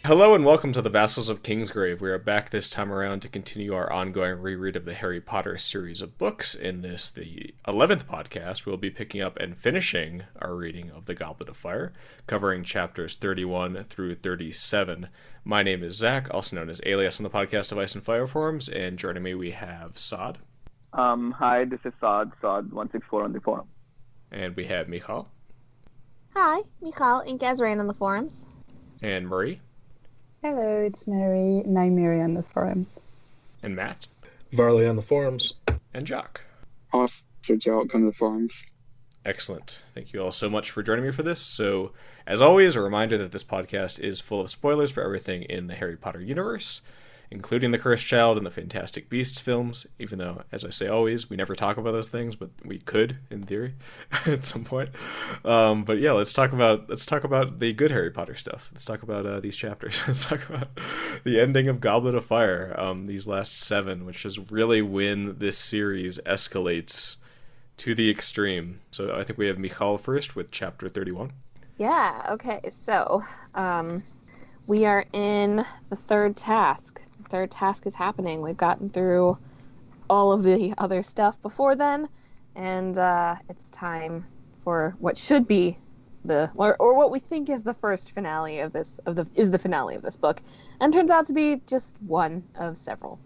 Hello and welcome to the Vassals of Kingsgrave. We are back this time around to continue our ongoing reread of the Harry Potter series of books. In this, the 11th podcast, we'll be picking up and finishing our reading of the Goblet of Fire, covering chapters 31 through 37. My name is Zach, also known as Alias on the podcast of Ice and Fire forums, and joining me we have Saad. Hi, this is Saad164 on the forum. And we have Michal. Hi, Michal, inkasrain on the forums. And Marie. Hello, it's Mary, Nymeria on the forums. And Matt. Varley on the forums. And Jock. Also Jock on the forums. Excellent. Thank you all so much for joining me for this. So, as always, a reminder that this podcast is full of spoilers for everything in the Harry Potter universe, including the Cursed Child and the Fantastic Beasts films, even though, as I say always, we never talk about those things, but we could, in theory, at some point. But yeah, let's talk about the good Harry Potter stuff. Let's talk about these chapters. Let's talk about the ending of Goblet of Fire, these last 7, which is really when this series escalates to the extreme. So I think we have Michal first with chapter 31. Yeah, okay, so we are in the third task. Third task is happening. We've gotten through all of the other stuff before then, and it's time for what should be or what we think is the first finale of the finale of this book, and turns out to be just one of several.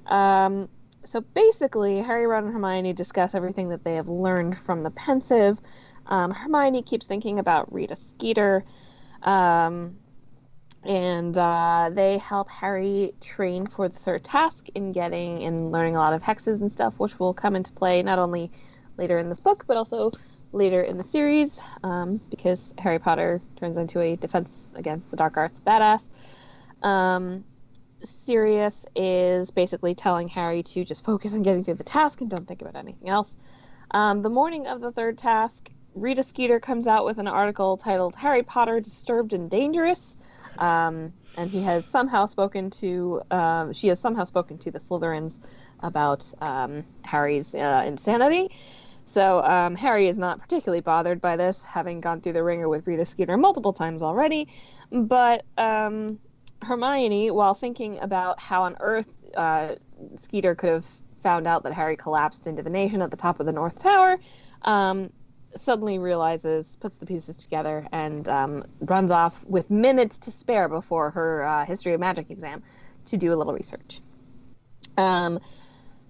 So basically, Harry, Ron, and Hermione discuss everything that they have learned from the Pensieve. Hermione keeps thinking about Rita Skeeter. And they help Harry train for the third task in learning a lot of hexes and stuff, which will come into play not only later in this book, but also later in the series, because Harry Potter turns into a defense against the dark arts badass. Sirius is basically telling Harry to just focus on getting through the task and don't think about anything else. The morning of the third task, Rita Skeeter comes out with an article titled "Harry Potter Disturbed and Dangerous." And she has somehow spoken to the Slytherins about Harry's insanity. So Harry is not particularly bothered by this, having gone through the ringer with Rita Skeeter multiple times already. But Hermione, while thinking about how on earth Skeeter could have found out that Harry collapsed in divination at the top of the North Tower, suddenly realizes, puts the pieces together, and runs off with minutes to spare before her History of Magic exam to do a little research.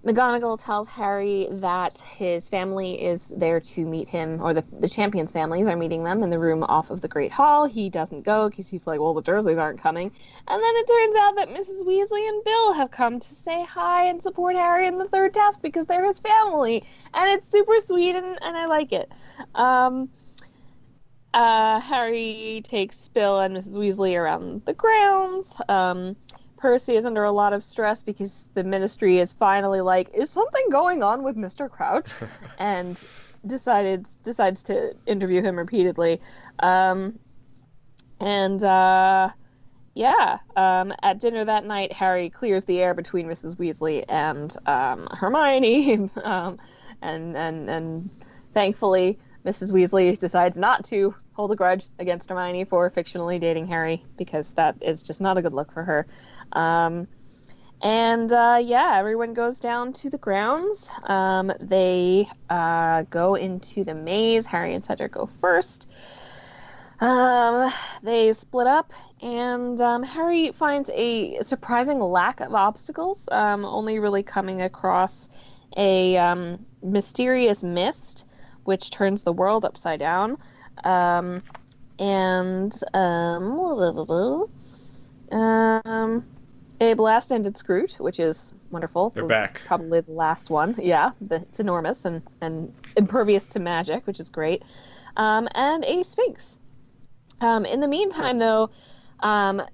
McGonagall tells Harry that his family is there to meet him, or the Champions' families are meeting them in the room off of the Great Hall. He doesn't go because he's like, well, the Dursleys aren't coming. And then it turns out that Mrs. Weasley and Bill have come to say hi and support Harry in the third task because they're his family. And it's super sweet, and I like it. Harry takes Bill and Mrs. Weasley around the grounds. Percy is under a lot of stress because the Ministry is finally like, is something going on with Mr. Crouch? And decides to interview him repeatedly. At dinner that night, Harry clears the air between Mrs. Weasley and Hermione, and thankfully Mrs. Weasley decides not to hold a grudge against Hermione for fictionally dating Harry, because that is just not a good look for her. Everyone goes down to the grounds. They go into the maze. Harry and Cedric go first. They split up, and Harry finds a surprising lack of obstacles, only really coming across a mysterious mist, which turns the world upside down. A blast-ended Scroot, which is wonderful. They're back. Probably the last one. Yeah, it's enormous and impervious to magic, which is great. And a Sphinx. In the meantime, though,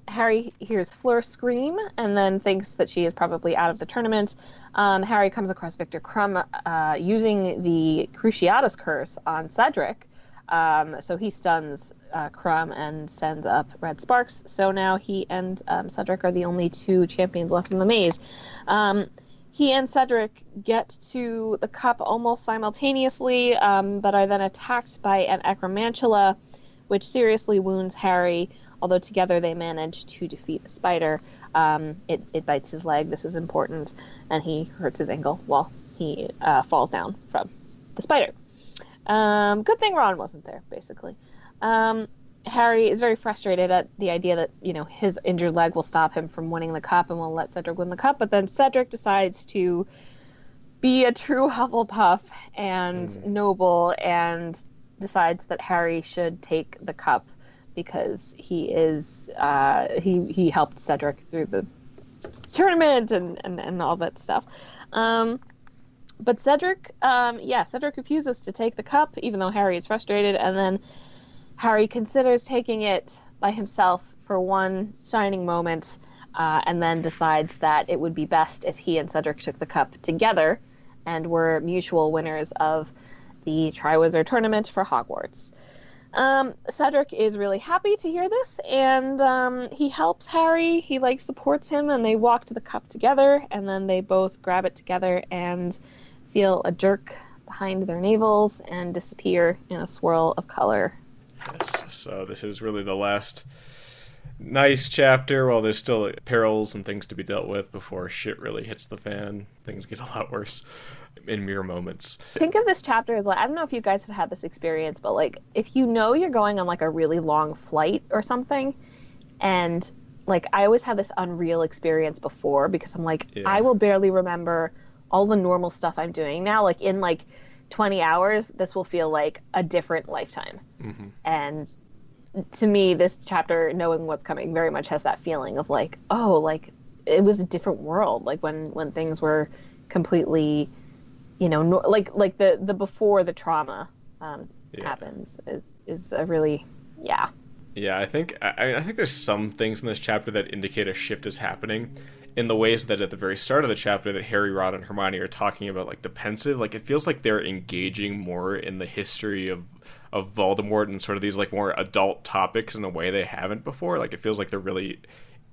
Harry hears Fleur scream and then thinks that she is probably out of the tournament. Harry comes across Victor Crumb using the Cruciatus Curse on Cedric. So he stuns Crumb and sends up red sparks. So now he and Cedric are the only two champions left in the maze. He and Cedric get to the cup almost simultaneously, but are then attacked by an Acromantula, which seriously wounds Harry, although together they manage to defeat the spider. It bites his leg, this is important, and he hurts his ankle while he falls down from the spider. Good thing Ron wasn't there, basically. Harry is very frustrated at the idea that, his injured leg will stop him from winning the cup and will let Cedric win the cup, but then Cedric decides to be a true Hufflepuff and noble and decides that Harry should take the cup because he is he helped Cedric through the tournament and all that stuff. But Cedric refuses to take the cup, even though Harry is frustrated, and then Harry considers taking it by himself for one shining moment, and then decides that it would be best if he and Cedric took the cup together and were mutual winners of the Triwizard Tournament for Hogwarts. Cedric is really happy to hear this, and he helps Harry. He supports him, and they walk to the cup together, and then they both grab it together and feel a jerk behind their navels and disappear in a swirl of color. Yes, so this is really the last nice chapter, while there's still perils and things to be dealt with before shit really hits the fan. Things get a lot worse in mere moments. Think of this chapter as I don't know if you guys have had this experience, but if you're going on a really long flight or something, and I always have this unreal experience before because I'm I will barely remember all the normal stuff I'm doing now. In 20 hours, this will feel like a different lifetime. Mm-hmm. And to me, this chapter, knowing what's coming, very much has that feeling of it was a different world. When things were completely, the before the trauma happens is a really, yeah. Yeah, I think there's some things in this chapter that indicate a shift is happening in the ways that at the very start of the chapter that Harry, Ron, and Hermione are talking about, the pensive. It feels like they're engaging more in the history of Voldemort and sort of these more adult topics in a way they haven't before. It feels like they're really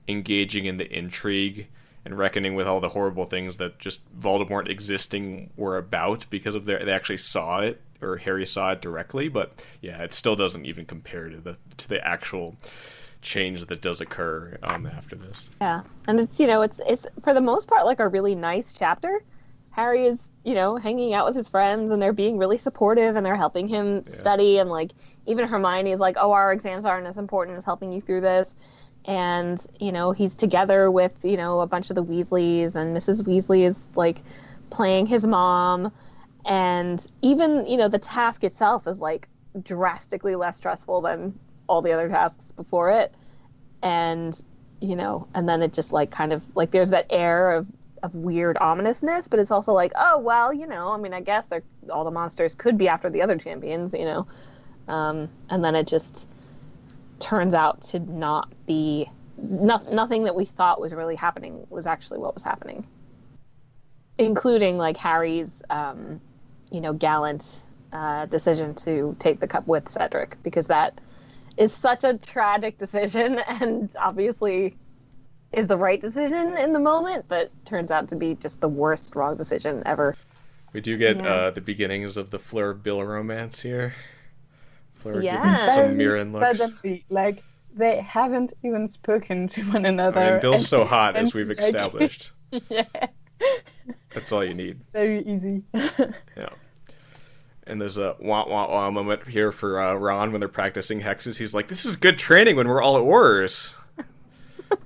engaging in the intrigue and reckoning with all the horrible things that just Voldemort existing were about because of they actually saw it, or Harry saw it directly. But yeah, it still doesn't even compare to the actual change that does occur after this. Yeah, and it's for the most part a really nice chapter. Harry is hanging out with his friends, and they're being really supportive, and they're helping him study, and even Hermione is oh, our exams aren't as important as helping you through this. And he's together with a bunch of the Weasleys, and Mrs. Weasley is playing his mom, and even the task itself is drastically less stressful than all the other tasks before it. And and then it just kind of there's that air of weird ominousness, but it's also oh well, I guess all the monsters could be after the other champions, and then it just turns out to not be nothing that we thought was really happening was actually what was happening, including Harry's gallant decision to take the cup with Cedric, because that is such a tragic decision and obviously is the right decision in the moment, but turns out to be just the worst wrong decision ever. We do get the beginnings of the Fleur Bill romance here. Fleur giving Yeah. some Mirren looks. Suddenly, they haven't even spoken to one another. I mean, Bill's so hot, and as we've it's established. Yeah. That's all you need. Very easy. Yeah. And there's a wah-wah-wah moment here for Ron when they're practicing hexes. He's like, this is good training when we're all at Aurors.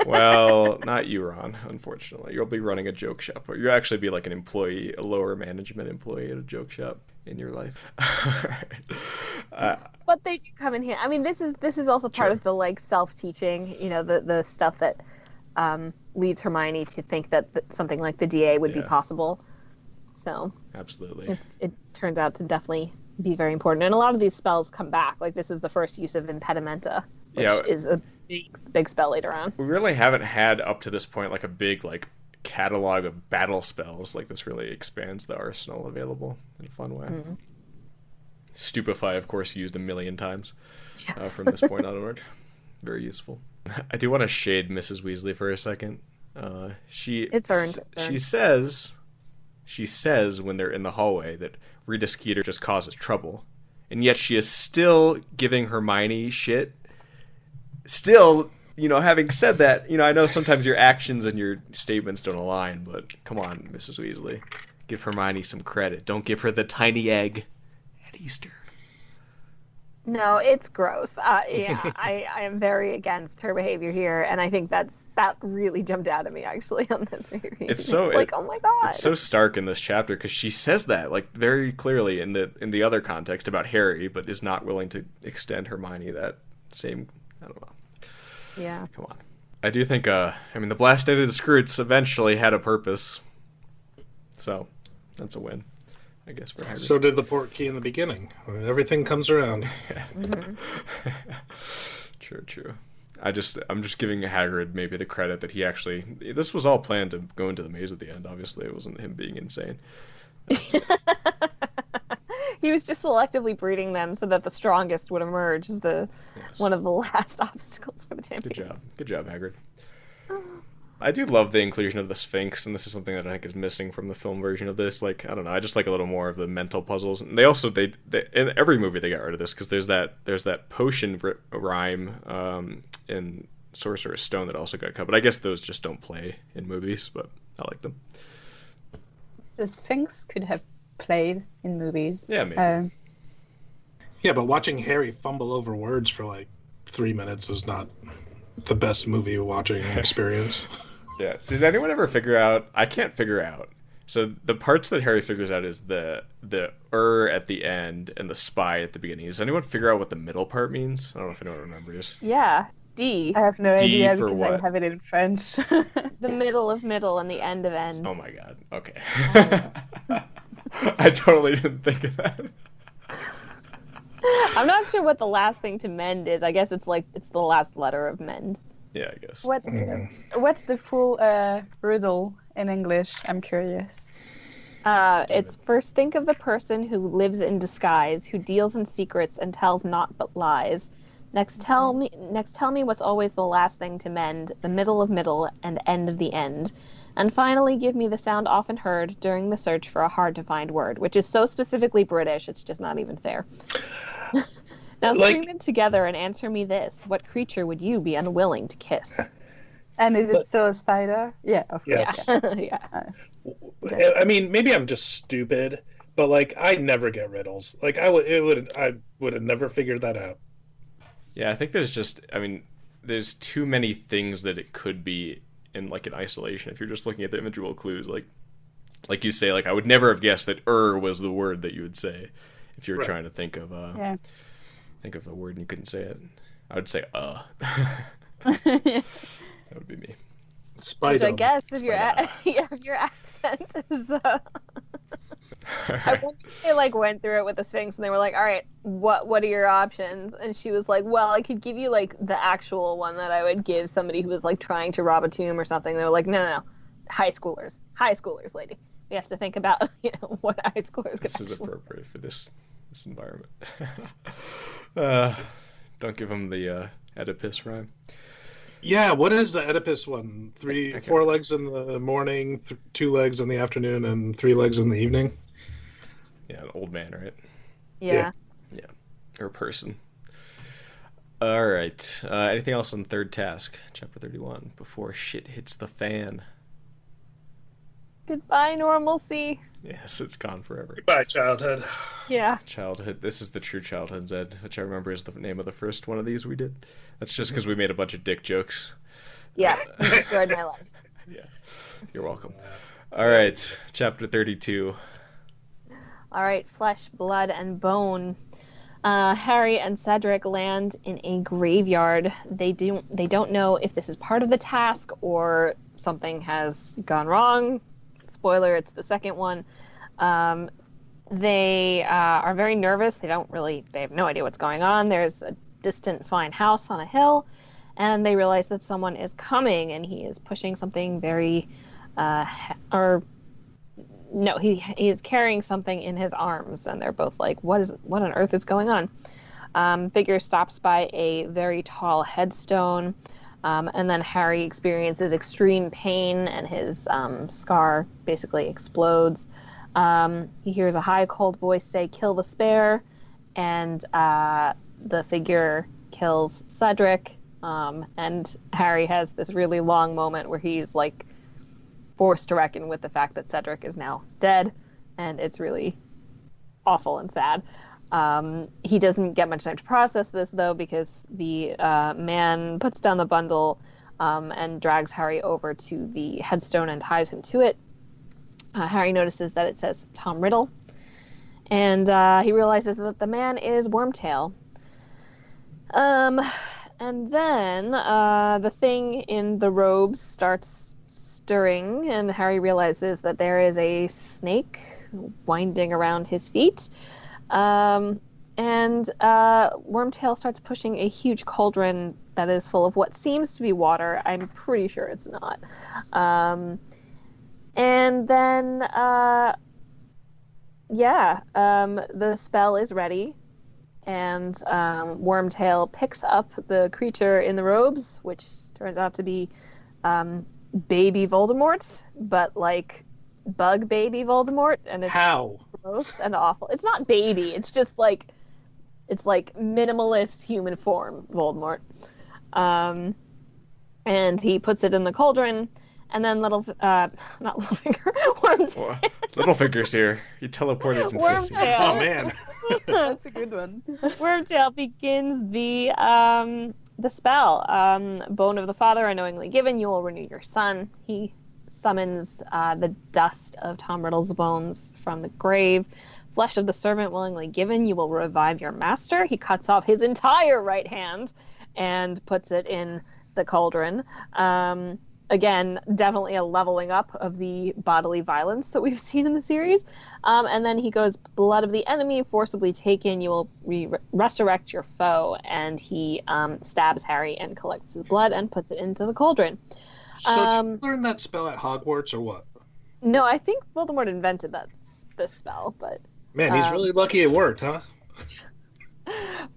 Well, not you, Ron, unfortunately. You'll be running a joke shop. Or you'll actually be an employee, a lower management employee at a joke shop in your life. But they do come in here. I mean, this is also part of the self-teaching, the stuff that leads Hermione to think that something like the DA would be possible. So absolutely, it turns out to definitely be very important. And a lot of these spells come back. This is the first use of Impedimenta, which is a big spell later on. We really haven't had up to this point a big catalog of battle spells. This really expands the arsenal available in a fun way. Mm-hmm. Stupefy, of course, used a million times from this point onward. Very useful. I do want to shade Mrs. Weasley for a second. It's earned. She says when they're in the hallway that Rita Skeeter just causes trouble. and yet she is still giving Hermione shit. Still, having said that, I know sometimes your actions and your statements don't align, but come on, Mrs. Weasley. Give Hermione some credit. Don't give her the tiny egg at Easter. No, it's gross. Yeah, I am very against her behavior here, and I think that really jumped out at me actually on this reread. It's so oh my god, it's so stark in this chapter because she says that like very clearly in the other context about Harry, but is not willing to extend Hermione that same. I don't know. Yeah. Come on. I do think. The blast into the Scroots eventually had a purpose, so that's a win. I guess for Hagrid. So did the Portkey in the beginning. Everything comes around. Mm-hmm. True. I'm just giving Hagrid maybe the credit that he actually. This was all planned to go into the maze at the end. Obviously, it wasn't him being insane. He was just selectively breeding them so that the strongest would emerge as one of the last obstacles for the champion. Good job, Hagrid. I do love the inclusion of the Sphinx, and this is something that I think is missing from the film version of this. Like, I don't know, I just like a little more of the mental puzzles. And they also they in every movie they got rid of this because there's that potion rhyme in Sorcerer's Stone that also got cut. But I guess those just don't play in movies, but I like them. The Sphinx could have played in movies. Yeah, maybe. Yeah, but watching Harry fumble over words for like 3 minutes is not the best movie watching experience. Yeah. Does anyone ever figure out? I can't figure out. So the parts that Harry figures out is the at the end and the spy at the beginning. Does anyone figure out what the middle part means? I don't know if anyone remembers. Yeah, D. I have no D idea for because what? I have it in French. The middle of middle and the end of end. Oh my god. Okay. I totally didn't think of that. I'm not sure what the last thing to mend is. I guess it's the last letter of mend. Yeah, I guess. What's the full riddle in English? I'm curious. It's first think of the person who lives in disguise, who deals in secrets and tells naught but lies. Next tell me what's always the last thing to mend, the middle of middle and end of the end. And finally give me the sound often heard during the search for a hard to find word, which is so specifically British, it's just not even fair. Now scream it together and answer me this. What creature would you be unwilling to kiss? And is it still a spider? Yeah, of course. Yes. Yeah. I mean, maybe I'm just stupid, but like I never get riddles. Like I would have never figured that out. Yeah, I think there's too many things that it could be in isolation. If you're just looking at the individual clues, like you say, I would never have guessed that was the word that you would say if you were trying to think of think of a word and you couldn't say it. I would say That would be me. Spider. Which I guess if your accent is I wonder if they went through it with the Sphinx and they were like, all right, what are your options? And she was like, well, I could give you the actual one that I would give somebody who was trying to rob a tomb or something. They were like, no, high schoolers, lady. We have to think about what high schoolers. This is appropriate for this environment. Don't give them the Oedipus rhyme. Yeah, what is the Oedipus one? 4 legs in the morning, 2 legs in the afternoon, and 3 legs in the evening. Yeah, an old man, right? Yeah. Or person. All right. Anything else on third task, chapter 31, before shit hits the fan? Goodbye, normalcy. Yes, it's gone forever. Goodbye, childhood. Yeah. Childhood. This is the true childhood, Zed, which I remember is the name of the first one of these we did. That's just because we made a bunch of dick jokes. Yeah, you destroyed my life. Yeah, you're welcome. All right, chapter 32. All right, flesh, blood, and bone. Harry and Cedric land in a graveyard. They don't know if this is part of the task or something has gone wrong. Spoiler, it's the second one. They are very nervous. They have no idea what's going on. There's a distant fine house on a hill, and they realize that someone is coming, and he is pushing something very, he is carrying something in his arms, and they're both like, what on earth is going on? Figure stops by a very tall headstone, and then Harry experiences extreme pain, and his scar basically explodes. He hears a high, cold voice say, "Kill the spare," and the figure kills Cedric, and Harry has this really long moment where he's like forced to reckon with the fact that Cedric is now dead, and it's really awful and sad. He doesn't get much time to process this, though, because the man puts down the bundle and drags Harry over to the headstone and ties him to it. Harry notices that it says Tom Riddle, and he realizes that the man is Wormtail. And then the thing in the robes starts stirring, and Harry realizes that there is a snake winding around his feet. And Wormtail starts pushing a huge cauldron that is full of what seems to be water. I'm pretty sure it's not. And then, the spell is ready, and Wormtail picks up the creature in the robes, which turns out to be baby Voldemort, but like bug baby Voldemort, and it's How? gross and awful. It's not baby, it's just like minimalist human form Voldemort. And he puts it in the cauldron, and then Littlefinger's here. He teleported into the scene. Wormtail. Oh man. That's a good one. Wormtail begins the spell. Bone of the Father unknowingly given, you will renew your son. He summons the dust of Tom Riddle's bones from the grave. Flesh of the servant willingly given, you will revive your master. He cuts off his entire right hand and puts it in the cauldron. Again, definitely a leveling up of the bodily violence that we've seen in the series. And then he goes, blood of the enemy forcibly taken, you will resurrect your foe. And he stabs Harry and collects his blood and puts it into the cauldron. So did you learn that spell at Hogwarts or what? No, I think Voldemort invented this spell, but... Man, he's really lucky it worked, huh?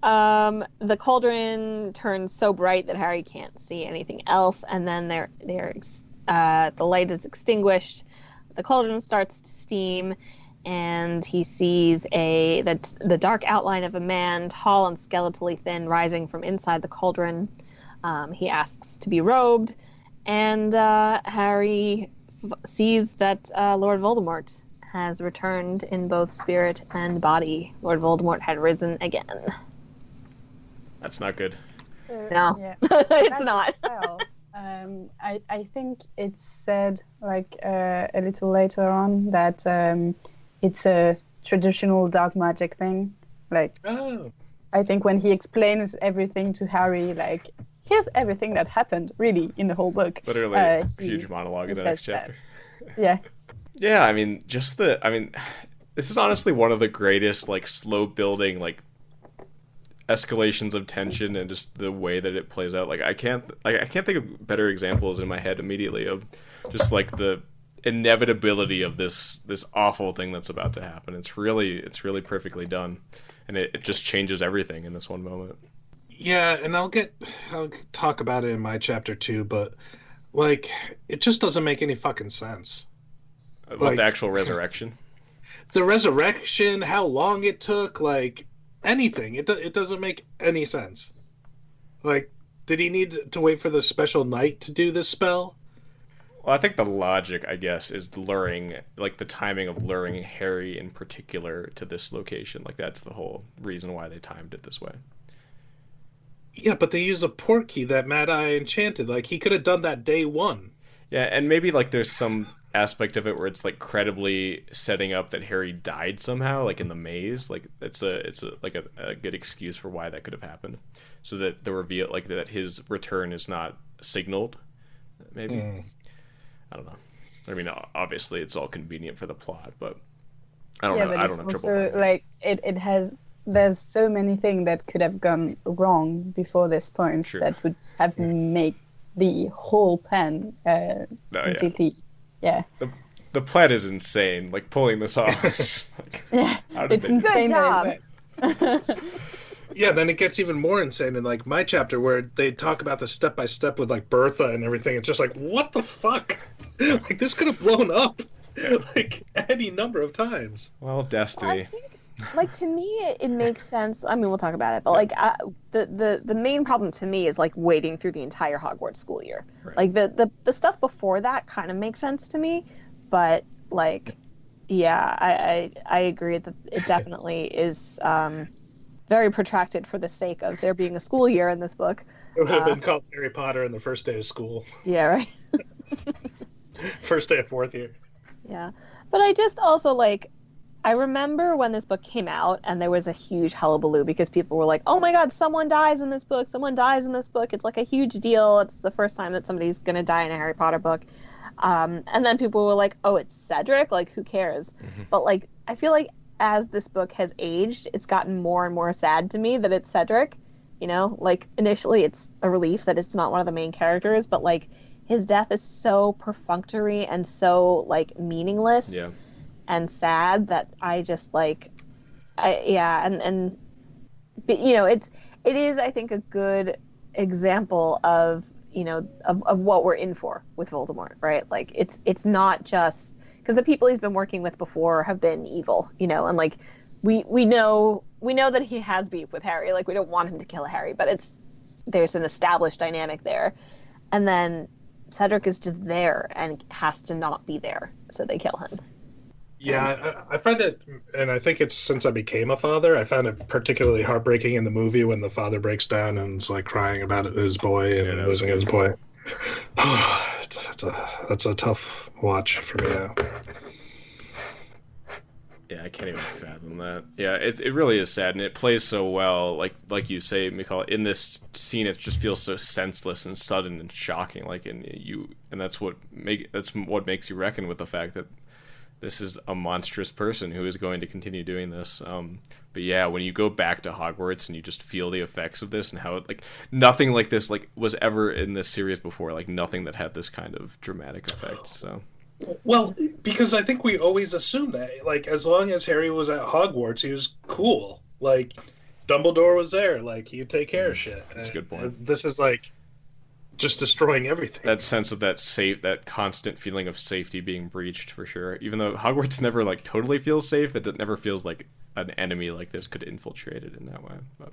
The cauldron turns so bright that Harry can't see anything else, and then the light is extinguished. The cauldron starts to steam, and he sees the dark outline of a man, tall and skeletally thin, rising from inside the cauldron. He asks to be robed, and Harry sees that Lord Voldemort has returned in both spirit and body. Lord Voldemort had risen again. That's not good. No, Yeah. it's not. Well, I think it's said a little later on that it's a traditional dark magic thing. Oh. I think when he explains everything to Harry, here's everything that happened really in the whole book. Literally a huge monologue in the next chapter. Yeah. Yeah, I mean, this is honestly one of the greatest, slow building, escalations of tension and just the way that it plays out. I can't think of better examples in my head immediately of just, the inevitability of this awful thing that's about to happen. It's really perfectly done, and it just changes everything in this one moment. Yeah, and I'll talk about it in my chapter too, but, it just doesn't make any fucking sense. About the actual resurrection? The resurrection, how long it took, anything. It doesn't make any sense. Did he need to wait for the special night to do this spell? Well, I think the logic, I guess, is luring, the timing of luring Harry in particular to this location. That's the whole reason why they timed it this way. Yeah, but they used a portkey that Mad Eye enchanted. He could have done that day one. Yeah, and maybe, there's some aspect of it where it's credibly setting up that Harry died somehow, in the maze. It's a good excuse for why that could have happened, so that the reveal that his return is not signaled. Maybe I don't know. I mean, obviously it's all convenient for the plot, but I don't know. But I don't it's know. also it has. There's so many things that could have gone wrong before this point that would have made the whole plan completely. Yeah. The plan is insane. Pulling this off is just how did it's insane. Good job. Yeah, then it gets even more insane in my chapter where they talk about the step by step with Bertha and everything. It's just what the fuck? This could have blown up any number of times. Well, destiny. like to me it makes sense. I mean, we'll talk about it, but like the main problem to me is like waiting through the entire Hogwarts school year. Right. Like the stuff before that kind of makes sense to me, but like yeah, I agree that it definitely is very protracted for the sake of there being a school year in this book. It would have been called Harry Potter and the first day of school. Yeah, right. First day of fourth year. Yeah, but I just also like. I remember when this book came out and there was a huge hullabaloo because people were like, oh my god, someone dies in this book, someone dies in this book. It's like a huge deal. It's the first time that somebody's going to die in a Harry Potter book. And then people were like, oh, it's Cedric? Like, who cares? Mm-hmm. But like, I feel like as this book has aged, it's gotten more and more sad to me that it's Cedric. You know, like initially it's a relief that it's not one of the main characters, but like his death is so perfunctory and so like meaningless. Yeah. And sad that I just like, but, you know, it is I think a good example of you know of what we're in for with Voldemort, right? Like it's not just because the people he's been working with before have been evil, you know, and like we know that he has beef with Harry. Like we don't want him to kill Harry, but there's an established dynamic there, and then Cedric is just there and has to not be there, so they kill him. Yeah, I find it, and I think it's since I became a father, I found it particularly heartbreaking in the movie when the father breaks down and is like crying about his boy and losing his boy. That's a tough watch for me now. Yeah, I can't even fathom that. Yeah, it really is sad, and it plays so well. Like you say, Michal, in this scene, it just feels so senseless and sudden and shocking. And that's what makes you reckon with the fact that this is a monstrous person who is going to continue doing this. But yeah, when you go back to Hogwarts and you just feel the effects of this and how like nothing like this like was ever in this series before, like nothing that had this kind of dramatic effect. So. Well, because I think we always assumed that, like, as long as Harry was at Hogwarts, he was cool. Like, Dumbledore was there. Like, he'd take care of shit. That's a good point. This is like just destroying everything. That sense of that constant feeling of safety being breached, for sure. Even though Hogwarts never like totally feels safe, it never feels like an enemy like this could infiltrate it in that way. But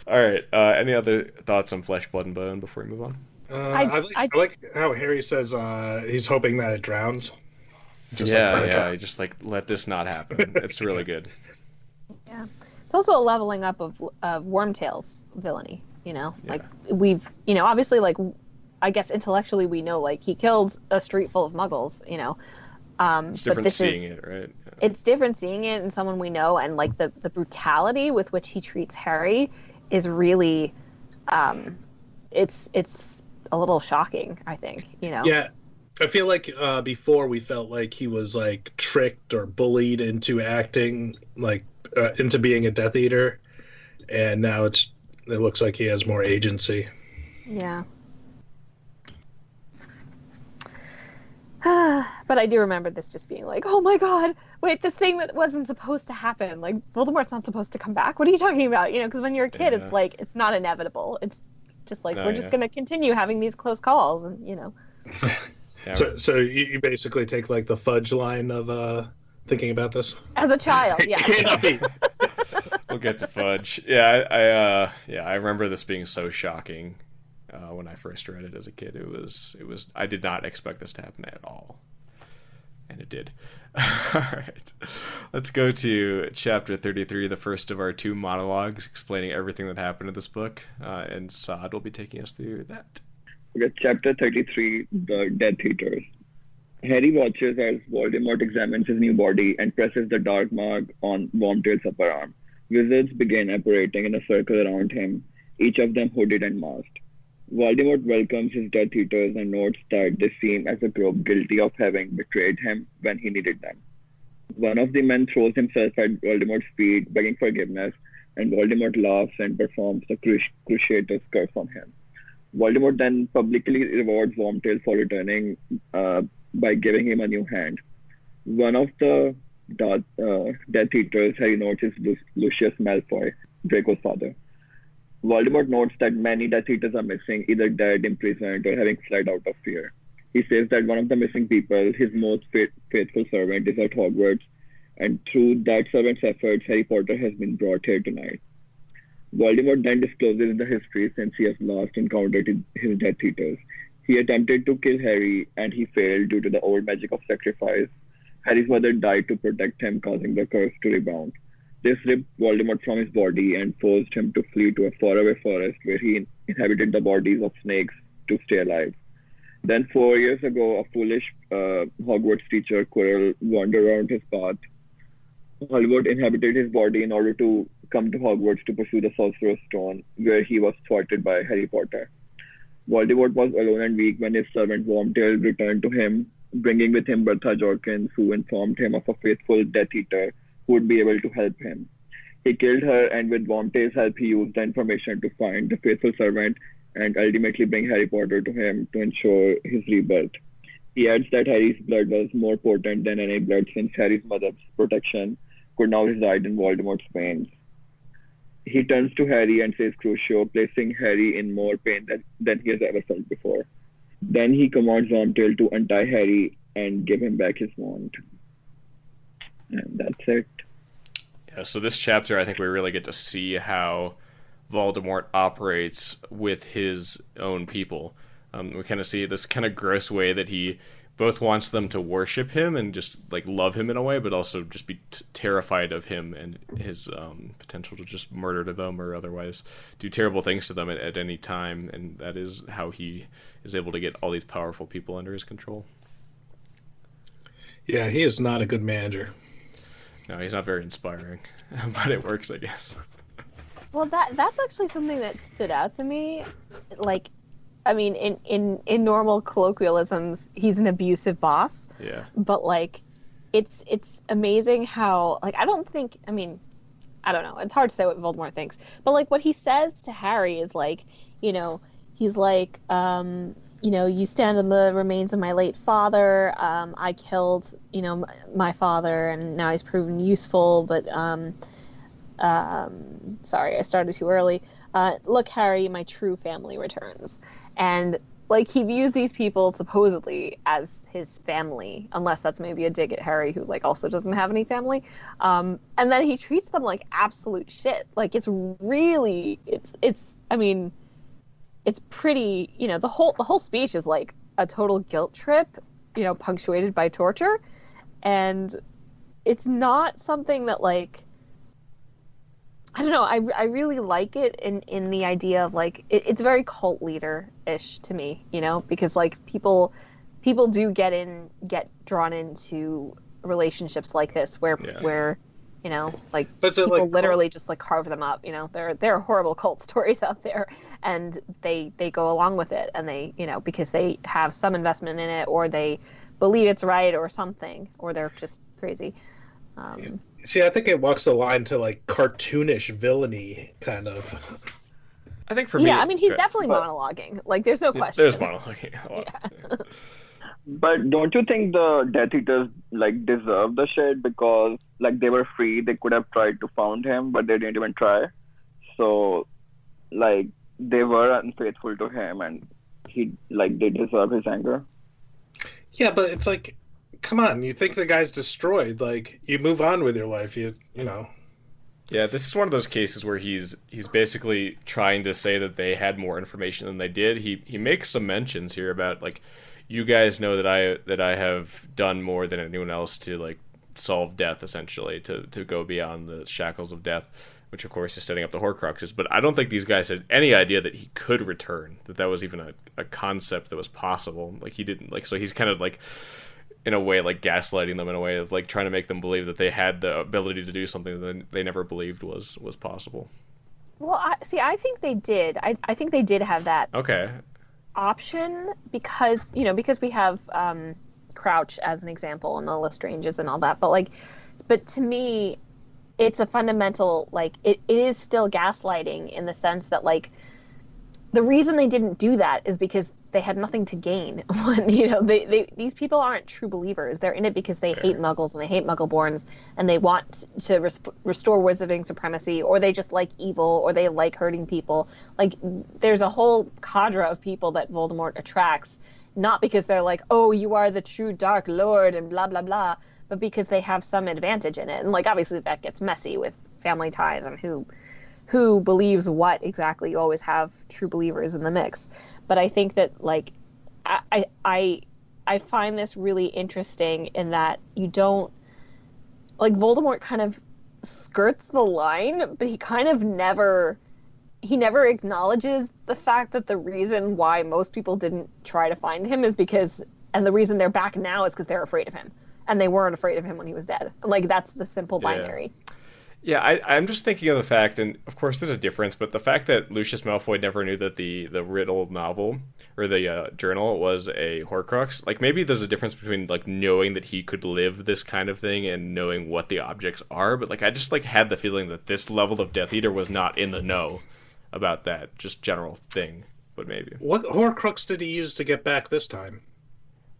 all right, any other thoughts on Flesh, Blood, and Bone before we move on? I like how Harry says he's hoping that it drowns. Just like let this not happen. It's really good. Yeah, it's also a leveling up of Wormtail's villainy. You know, like we've, you know, obviously like. I guess intellectually we know like he killed a street full of muggles, you know. It's different seeing it, right? Yeah. It's different seeing it in someone we know, and like the brutality with which he treats Harry is really, it's a little shocking, I think, you know. Yeah, I feel like before we felt like he was like tricked or bullied into acting like into being a Death Eater, and now it looks like he has more agency. Yeah. But I do remember this just being like, oh my god, wait, this thing that wasn't supposed to happen. Like, Voldemort's not supposed to come back. What are you talking about? You know, because when you're a kid, it's like, it's not inevitable. It's just like, we're just going to continue having these close calls, and, you know. So you basically take, like, the fudge line of thinking about this? As a child, yeah. We'll get to fudge. Yeah, I remember this being so shocking. When I first read it as a kid, it was. I did not expect this to happen at all, and it did. All right, let's go to chapter 33, the first of our two monologues explaining everything that happened in this book, and Saad will be taking us through that. Okay, chapter 33, the Death Eaters. Harry watches as Voldemort examines his new body and presses the dark mark on Wormtail's upper arm. Wizards begin apparating in a circle around him, each of them hooded and masked. Voldemort welcomes his Death Eaters and notes that they seem as a group guilty of having betrayed him when he needed them. One of the men throws himself at Voldemort's feet, begging forgiveness, and Voldemort laughs and performs the Cruciatus curse on him. Voldemort then publicly rewards Wormtail for returning by giving him a new hand. One of the Death Eaters, Harry notes, is Lucius Malfoy, Draco's father. Voldemort notes that many Death Eaters are missing, either dead, imprisoned, or having fled out of fear. He says that one of the missing people, his most faithful servant, is at Hogwarts, and through that servant's efforts, Harry Potter has been brought here tonight. Voldemort then discloses the history since he has last encountered his Death Eaters. He attempted to kill Harry, and he failed due to the old magic of sacrifice. Harry's mother died to protect him, causing the curse to rebound. This ripped Voldemort from his body and forced him to flee to a faraway forest where he inhabited the bodies of snakes to stay alive. Then 4 years ago, a foolish Hogwarts teacher, Quirrell, wandered around his path. Voldemort inhabited his body in order to come to Hogwarts to pursue the Sorcerer's Stone, where he was thwarted by Harry Potter. Voldemort was alone and weak when his servant Wormtail returned to him, bringing with him Bertha Jorkins, who informed him of a faithful Death Eater who would be able to help him. He killed her, and with Wormtail's help, he used the information to find the faithful servant and ultimately bring Harry Potter to him to ensure his rebirth. He adds that Harry's blood was more potent than any blood since Harry's mother's protection could now reside in Voldemort's veins. He turns to Harry and says Crucio, placing Harry in more pain than he has ever felt before. Then he commands Wormtail to untie Harry and give him back his wand. And that's it. Yeah, so this chapter, I think we really get to see how Voldemort operates with his own people. We kind of see this kind of gross way that he both wants them to worship him and just like love him in a way, but also just be terrified of him and his potential to just murder to them or otherwise do terrible things to them at any time. And that is how he is able to get all these powerful people under his control. Yeah, he is not a good manager. No, he's not very inspiring, but it works, I guess. Well, that's actually something that stood out to me. Like, I mean, in normal colloquialisms, he's an abusive boss. Yeah. But like, it's amazing how I don't know. It's hard to say what Voldemort thinks, but like what he says to Harry is like, he's like, you stand on the remains of my late father. I killed, my father, and now he's proven useful. But sorry, I started too early. Look, Harry, my true family returns. And like he views these people supposedly as his family, unless that's maybe a dig at Harry, who like also doesn't have any family. And then he treats them like absolute shit. Like it's pretty, the whole speech is like a total guilt trip, punctuated by torture. And it's not something that like, I don't know, I really like it in the idea of like, it's very cult leader-ish to me, because like people do get drawn into relationships like this where like people literally just like carve them up, there are horrible cult stories out there, and they go along with it, and they, because they have some investment in it, or they believe it's right or something, or they're just crazy. See, I think it walks the line to like cartoonish villainy, kind of. I think for me, yeah, I mean, he's definitely monologuing. Like, there's no question. There's monologuing. Yeah. But don't you think the Death Eaters like deserve the shit because like they were free? They could have tried to found him, but they didn't even try. So, like, they were unfaithful to him, and they deserve his anger. Yeah, but it's like, come on, you think the guy's destroyed? Like, you move on with your life, you know. Yeah, this is one of those cases where he's basically trying to say that they had more information than they did. He makes some mentions here about like, you guys know that I have done more than anyone else to like solve death, essentially, to go beyond the shackles of death, which of course is setting up the Horcruxes. But I don't think these guys had any idea that he could return, that was even a concept that was possible. Like he didn't like, so he's kind of like, in a way, like gaslighting them in a way of like trying to make them believe that they had the ability to do something that they never believed was possible. Well, I think they did. I think they did have that option because we have Crouch as an example and the Lestranges and all that. But to me, it's a fundamental, like, it is still gaslighting in the sense that, like, the reason they didn't do that is because they had nothing to gain. These people aren't true believers. They're in it because they hate Muggles and they hate Muggleborns and they want to restore wizarding supremacy, or they just like evil, or they like hurting people. Like, there's a whole cadre of people that Voldemort attracts, not because they're like, oh, you are the true Dark Lord and blah, blah, blah, but because they have some advantage in it. And like obviously that gets messy with family ties and who believes what exactly. You always have true believers in the mix. But I think that like I find this really interesting in that you don't like Voldemort kind of skirts the line, but he kind of never acknowledges the fact that the reason why most people didn't try to find him is because, and the reason they're back now is because they're afraid of him, and they weren't afraid of him when he was dead. Like that's the simple binary. Yeah, I'm just thinking of the fact, and of course there's a difference, but the fact that Lucius Malfoy never knew that the riddle novel or the journal was a Horcrux, like maybe there's a difference between like knowing that he could live this kind of thing and knowing what the objects are, but like I just like had the feeling that this level of Death Eater was not in the know about that just general thing, but maybe. What Horcrux did he use to get back this time?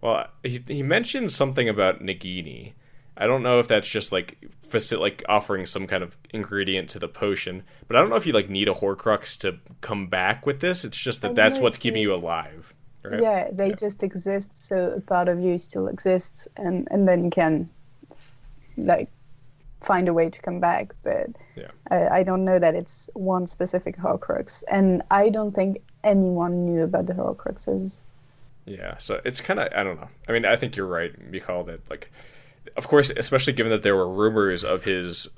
Well, he mentioned something about Nagini. I don't know if that's just like offering some kind of ingredient to the potion, but I don't know if you like need a Horcrux to come back with this. It's just that that's what's keeping you alive, right? Yeah, they just exist, so a part of you still exists, and then you can like find a way to come back. But I don't know that it's one specific Horcrux, and I don't think anyone knew about the Horcruxes. Yeah, so it's kind of, I don't know. I mean, I think you're right, Michal, that like, of course, especially given that there were rumors of his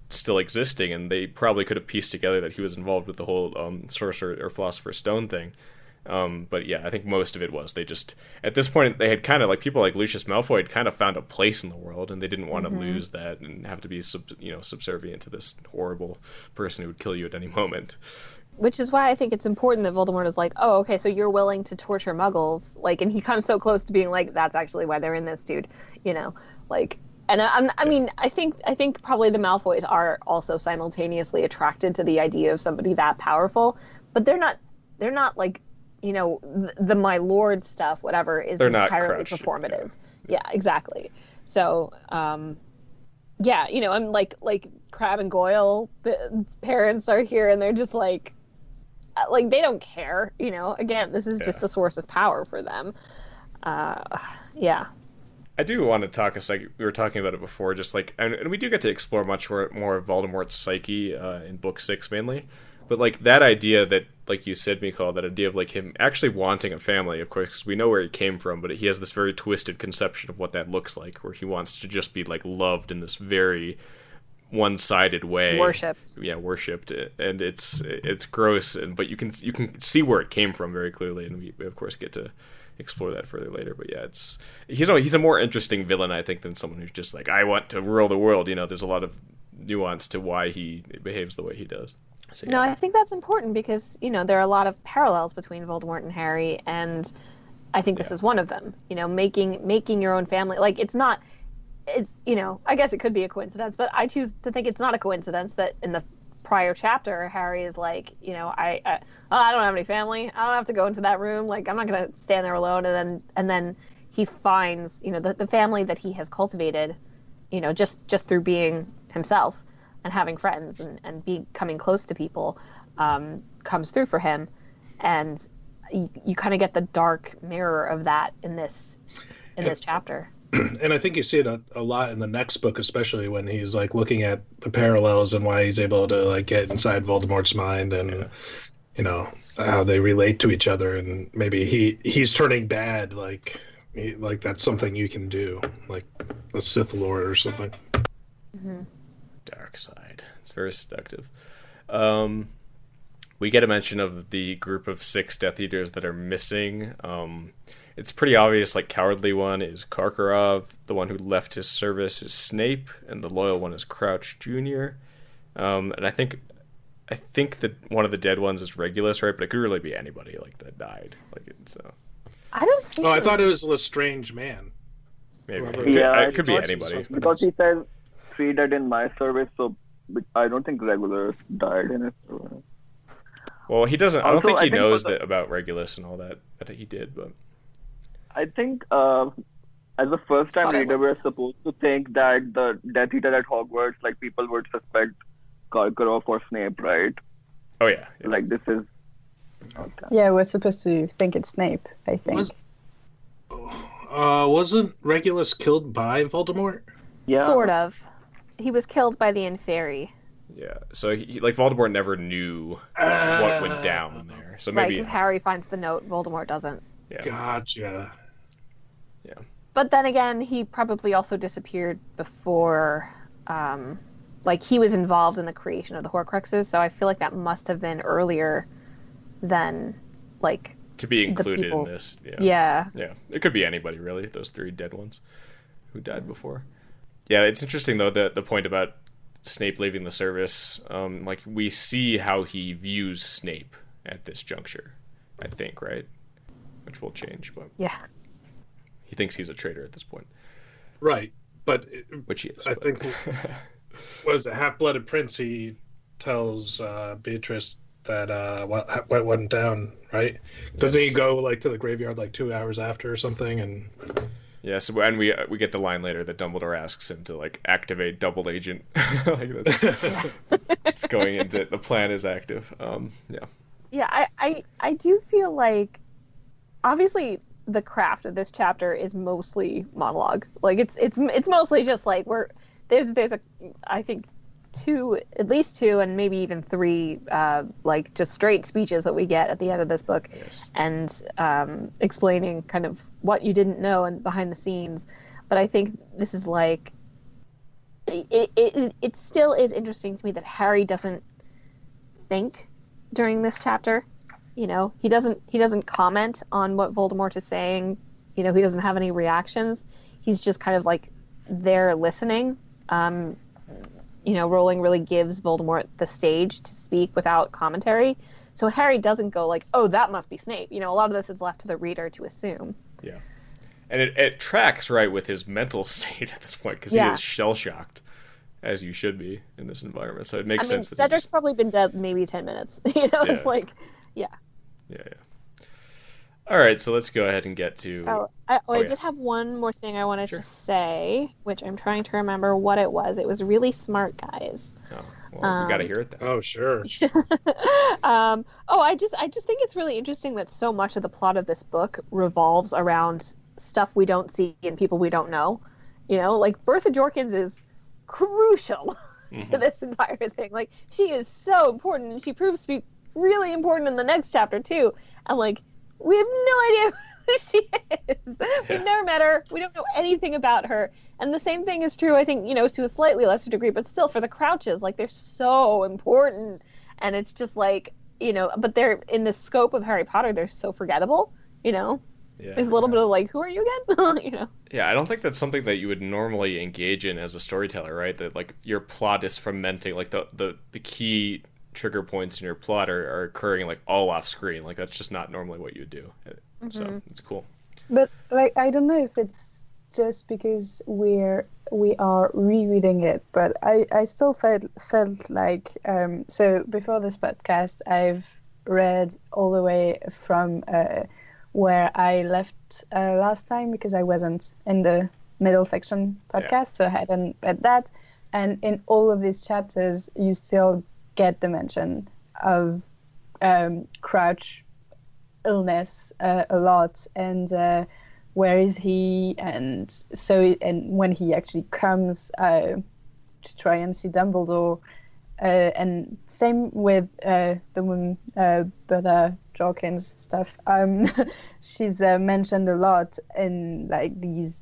still existing, and they probably could have pieced together that he was involved with the whole Sorcerer or Philosopher's Stone thing. But yeah, I think most of it was they just, at this point, they had kind of like people like Lucius Malfoy had kind of found a place in the world, and they didn't want to lose that and have to be subservient to this horrible person who would kill you at any moment. Which is why I think it's important that Voldemort is like, oh, okay, so you're willing to torture Muggles, like, and he comes so close to being like, that's actually why they're in this, dude, like, and I mean, I think probably the Malfoys are also simultaneously attracted to the idea of somebody that powerful, but they're not like, the my lord stuff, whatever, is entirely performative. Yeah, exactly. So, I'm like Crabbe and Goyle, the parents are here, and they're just like they don't care, again, this is just a source of power for them. I do want to talk we were talking about it before, just like, and we do get to explore much more of Voldemort's psyche in book 6 mainly, but like that idea that, like you said, Michal, that idea of like him actually wanting a family, of course, 'cause we know where he came from, but he has this very twisted conception of what that looks like, where he wants to just be like loved in this very one-sided way, worshipped, and it's gross, but you can see where it came from very clearly, and we of course get to explore that further later. But yeah, he's a more interesting villain, I think, than someone who's just like, I want to rule the world. There's a lot of nuance to why he behaves the way he does. So, yeah. No, I think that's important because there are a lot of parallels between Voldemort and Harry, and I think this is one of them. Making your own family, like it's I guess it could be a coincidence, but I choose to think it's not a coincidence that in the prior chapter, Harry is like, I don't have any family. I don't have to go into that room. Like, I'm not going to stand there alone. And then he finds, the family that he has cultivated, just through being himself and having friends and becoming close to people, comes through for him. And you kind of get the dark mirror of that in this chapter. And I think you see it a lot in the next book, especially when he's like looking at the parallels and why he's able to like get inside Voldemort's mind and how they relate to each other, and maybe he's turning bad, like that's something you can do, like a Sith Lord or something. Mm-hmm. Dark side. It's very seductive. We get a mention of the group of 6 Death Eaters that are missing. It's pretty obvious, like, cowardly one is Karkaroff, the one who left his service is Snape, and the loyal one is Crouch Jr. And I think that one of the dead ones is Regulus, right? But it could really be anybody, like, that died. So. I don't think. Oh, I thought it was Lestrange Man. Maybe. It could be anybody. Because he says 3 dead in my service, so I don't think Regulus died in it. Well, he doesn't. I don't think he knows that about Regulus and all that he did, but. I think as a first-time reader, we're supposed to think that the Death Eater at Hogwarts, like, people would suspect Karkaroff or Snape, right? Oh, yeah. Like, this is... Okay. Yeah, we're supposed to think it's Snape, I think. Wasn't Regulus killed by Voldemort? Yeah. Sort of. He was killed by the Inferi. Yeah, so he, like Voldemort never knew what went down there. So Right, maybe because Harry finds the note, Voldemort doesn't. yeah. Gotcha. Yeah. But then again, he probably also disappeared before, like he was involved in the creation of the Horcruxes, so I feel like that must have been earlier than, like, To be included in people. this. Yeah. Yeah. Yeah. It could be anybody really, those 3 dead ones who died before. Yeah, it's interesting though the point about Snape leaving the service. Like we see how he views Snape at this juncture, I think, right? Which will change, but Yeah. he thinks he's a traitor at this point. Right, but Which he is. I but- think was a Half-Blooded Prince. He tells Beatrice that what went down, right? Doesn't he go like to the graveyard like 2 hours after or something? And Yeah, so and we get the line later that Dumbledore asks him to like activate double agent. Like it's going into the plan is active. Yeah. Yeah, I do feel like, obviously, the craft of this chapter is mostly monologue. Like it's mostly just like there's a I think at least two and maybe even 3 like just straight speeches that we get at the end of this book. Yes. And explaining kind of what you didn't know and behind the scenes. But I think this is like it still is interesting to me that Harry doesn't think during this chapter. You know, he doesn't comment on what Voldemort is saying. You know, he doesn't have any reactions. He's just kind of like there listening. You know, Rowling really gives Voldemort the stage to speak without commentary. So Harry doesn't go like, oh, that must be Snape. You know, a lot of this is left to the reader to assume. Yeah. And it tracks right with his mental state at this point because he is shell-shocked, as you should be in this environment. So it makes sense. That Cedric's probably been dead maybe 10 minutes. You know, it's like, yeah. Yeah. All right, so let's go ahead and get to... I did have one more thing I wanted to say, which I'm trying to remember what it was. It was really smart, guys. Oh, well, we got to hear it then. oh, sure. I just think it's really interesting that so much of the plot of this book revolves around stuff we don't see and people we don't know. You know, like Bertha Jorkins is crucial to this entire thing. Like, she is so important, and she proves to be really important in the next chapter too. And like, we have no idea who she is. We've never met her. We don't know anything about her. And the same thing is true, I think, you know, to a slightly lesser degree, but still for the Crouches, like, they're so important. And it's just like, you know, but they're in the scope of Harry Potter, they're so forgettable, you know? Yeah, There's a little bit of like, who are you again? You know? Yeah, I don't think that's something that you would normally engage in as a storyteller, right? That like your plot is fermenting, like the key trigger points in your plot are occurring like all off screen. Like that's just not normally what you would do. So it's cool. But like, I don't know if it's just because we are rereading it, but I still felt like so before this podcast I've read all the way from where I left last time because I wasn't in the middle section podcast, so I hadn't read that. And in all of these chapters, you still get the mention of Crouch illness a lot, and where is he? And so, and when he actually comes to try and see Dumbledore, and same with the woman, Bertha Jorkins stuff. She's mentioned a lot in like these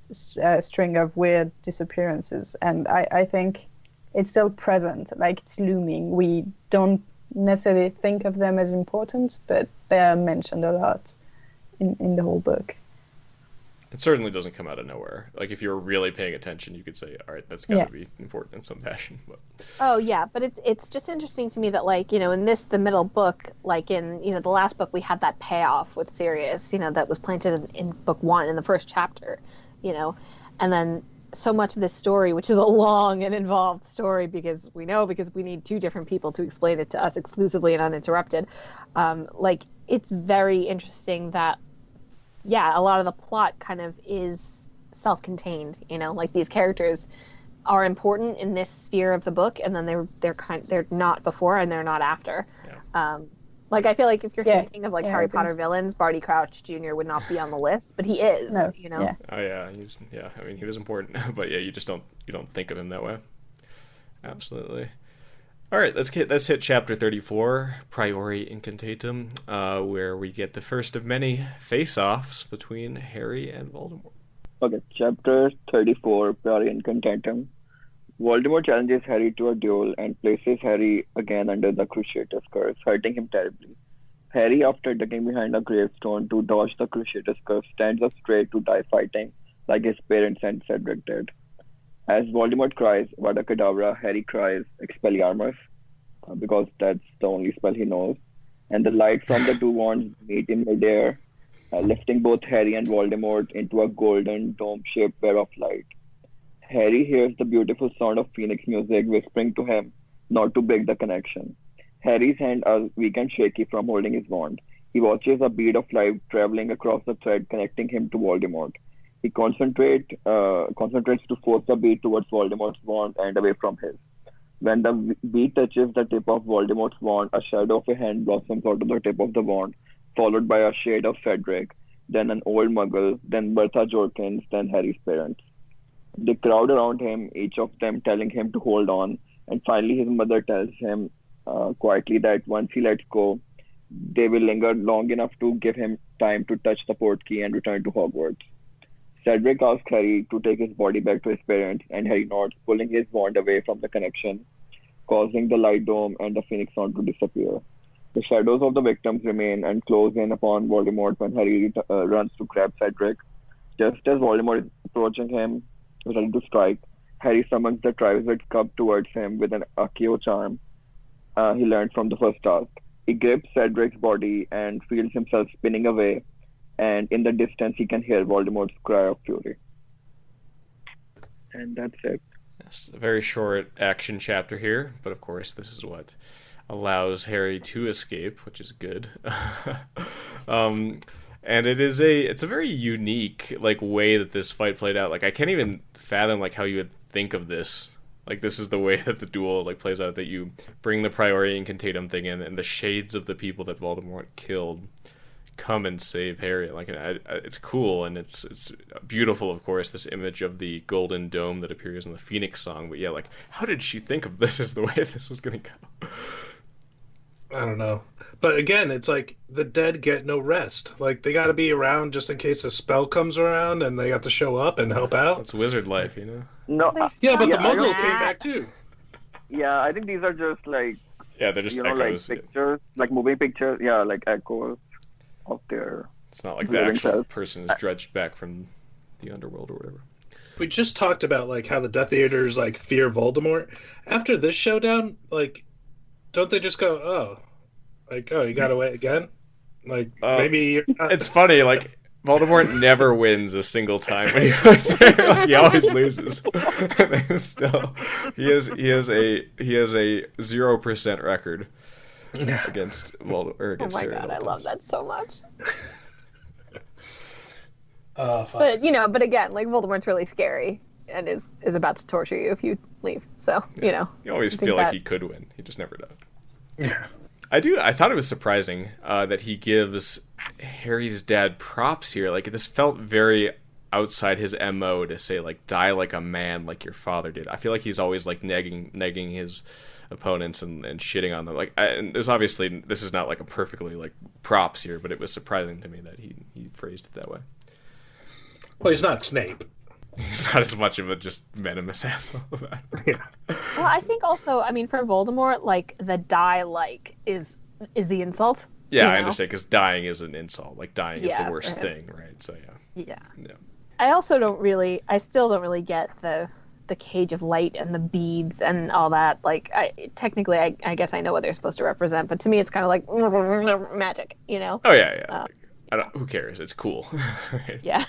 string of weird disappearances, and I think it's still present, like it's looming. We don't necessarily think of them as important, but they are mentioned a lot in the whole book. It certainly doesn't come out of nowhere. Like if you're really paying attention, you could say, all right, that's got to be important in some fashion. But Oh yeah, but it's just interesting to me that, like, you know, in the middle book, like in, you know, the last book, we had that payoff with Sirius, you know, that was planted in book 1 in the first chapter, you know, and then so much of this story, which is a long and involved story because we need 2 different people to explain it to us exclusively and uninterrupted. Like, it's very interesting that, yeah, a lot of the plot kind of is self-contained, you know, like these characters are important in this sphere of the book, and then they're not before and they're not after. Yeah. Like, I feel like if you're thinking of like Harry I Potter think villains, Barty Crouch Jr. would not be on the list, but he is. No, You know. yeah. Oh yeah, I mean, he was important, but yeah, you don't think of him that way. Absolutely. All right, let's hit chapter 34, Priori Incantatem, where we get the first of many face-offs between Harry and Voldemort. Okay, chapter 34, Priori Incantatem. Voldemort challenges Harry to a duel and places Harry again under the Cruciatus Curse, hurting him terribly. Harry, after ducking behind a gravestone to dodge the Cruciatus Curse, stands up straight to die fighting, like his parents and Cedric did. As Voldemort cries, Vada Kedavra, Harry cries, Expelliarmus, because that's the only spell he knows. And the light from the two wands meet in midair, lifting both Harry and Voldemort into a golden dome-shaped pair of light. Harry hears the beautiful sound of phoenix music whispering to him not to break the connection. Harry's hands are weak and shaky from holding his wand. He watches a bead of light traveling across the thread connecting him to Voldemort. He concentrates to force the bead towards Voldemort's wand and away from his. When the bead touches the tip of Voldemort's wand, a shadow of a hand blossoms out of the tip of the wand, followed by a shade of Cedric, then an old Muggle, then Bertha Jorkins, then Harry's parents. They crowd around him, each of them telling him to hold on, and finally his mother tells him quietly that once he lets go, they will linger long enough to give him time to touch the portkey and return to Hogwarts. Cedric asks Harry to take his body back to his parents, and Harry nods, pulling his wand away from the connection, causing the light dome and the phoenix sound to disappear. The shadows of the victims remain and close in upon Voldemort when Harry runs to grab Cedric. Just as Voldemort is approaching him, ready to strike, Harry summons the Triwizard Cup towards him with an Accio charm he learned from the first task. He grips Cedric's body and feels himself spinning away, and in the distance he can hear Voldemort's cry of fury. And that's it. Yes, a very short action chapter here, but of course this is what allows Harry to escape, which is good. And it's a very unique way that this fight played out. I can't even fathom how you would think of this. This is the way that the duel plays out, that you bring the Priori Incantatem thing in, and the shades of the people that Voldemort killed come and save Harry. It's cool, and it's beautiful, of course, this image of the golden dome that appears in the Phoenix song. But yeah, how did she think of this as the way this was going to go? I don't know. But again, it's the dead get no rest. They got to be around just in case a spell comes around, and they got to show up and help out. It's wizard life, you know? No. Yeah, but the Muggle came back too. Yeah, I think these are just yeah, they're just echoes. Pictures, moving pictures. Yeah, echoes of their. It's not the actual person is dredged back from the underworld or whatever. We just talked about how the Death Eaters fear Voldemort. After this showdown, don't they just go, oh, you got away again? Maybe you're not... It's funny, Voldemort never wins a single time when he fights Harry. He always loses. Still, he has a 0% record against Voldemort. Against Harry. Oh my god, I love that so much. Fine. But again, Voldemort's really scary and is about to torture you if you leave. So, You always feel like he could win. He just never does. Yeah. I thought it was surprising that he gives Harry's dad props here. This felt very outside his MO to say, die like a man like your father did. I feel like he's always, negging his opponents and shitting on them. And there's obviously, this is not, a perfectly, props here, but it was surprising to me that he phrased it that way. Well, he's not Snape. He's not as much of a just venomous asshole about it. Yeah. Well, I think also, for Voldemort, the die is the insult. Yeah, I understand, because dying is an insult. Dying is the worst thing, right? So, yeah. I still don't really get the cage of light and the beads and all that. Technically, I guess I know what they're supposed to represent, but to me it's kind of magic, Oh, yeah. Who cares? It's cool. Right? Yeah.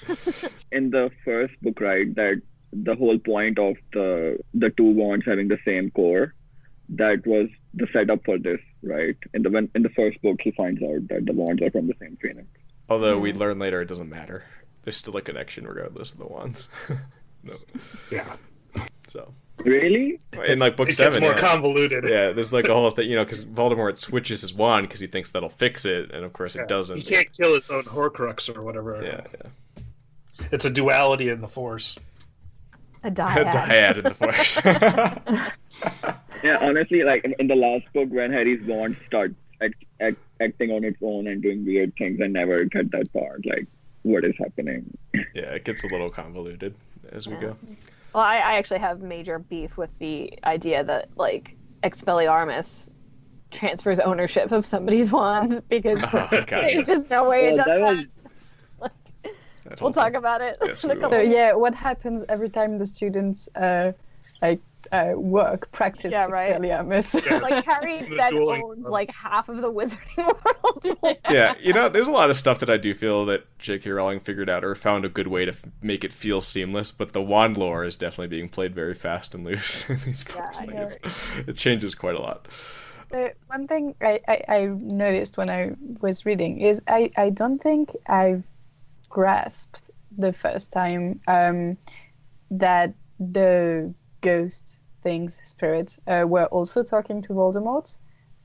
In the first book, right, that the whole point of the two wands having the same core, that was the setup for this, right? In the first book, he finds out that the wands are from the same phoenix. Although we learn later it doesn't matter. There's still a connection regardless of the wands. No. Yeah. So, Really? In like book It 7. gets more yeah. convoluted. Yeah, there's like a whole thing, because Voldemort switches his wand because he thinks that'll fix it, and of course it doesn't. He can't kill his own Horcrux or whatever. Yeah. It's a duality in the Force. A A dyad. dyad in the Force. Yeah, honestly, like in the last book when Harry's wand starts acting on its own and doing weird things, I never get that part. Like, what is happening? Yeah, it gets a little convoluted as we go. Well, I actually have major beef with the idea that, like, Expelliarmus transfers ownership of somebody's wand, because there's just no way it does that. We'll talk about it. Yes, we will. So yeah, what happens every time the students practice Expelliarmus? Yeah. Like, Harry The then dueling owns club. like half of the wizarding world. Yeah, there's a lot of stuff that I do feel that J.K. Rowling figured out or found a good way to make it feel seamless, but the wand lore is definitely being played very fast and loose in these books. Yeah, It changes quite a lot. One thing I noticed when I was reading is I don't think I've grasped the first time that the ghost things, spirits, were also talking to Voldemort,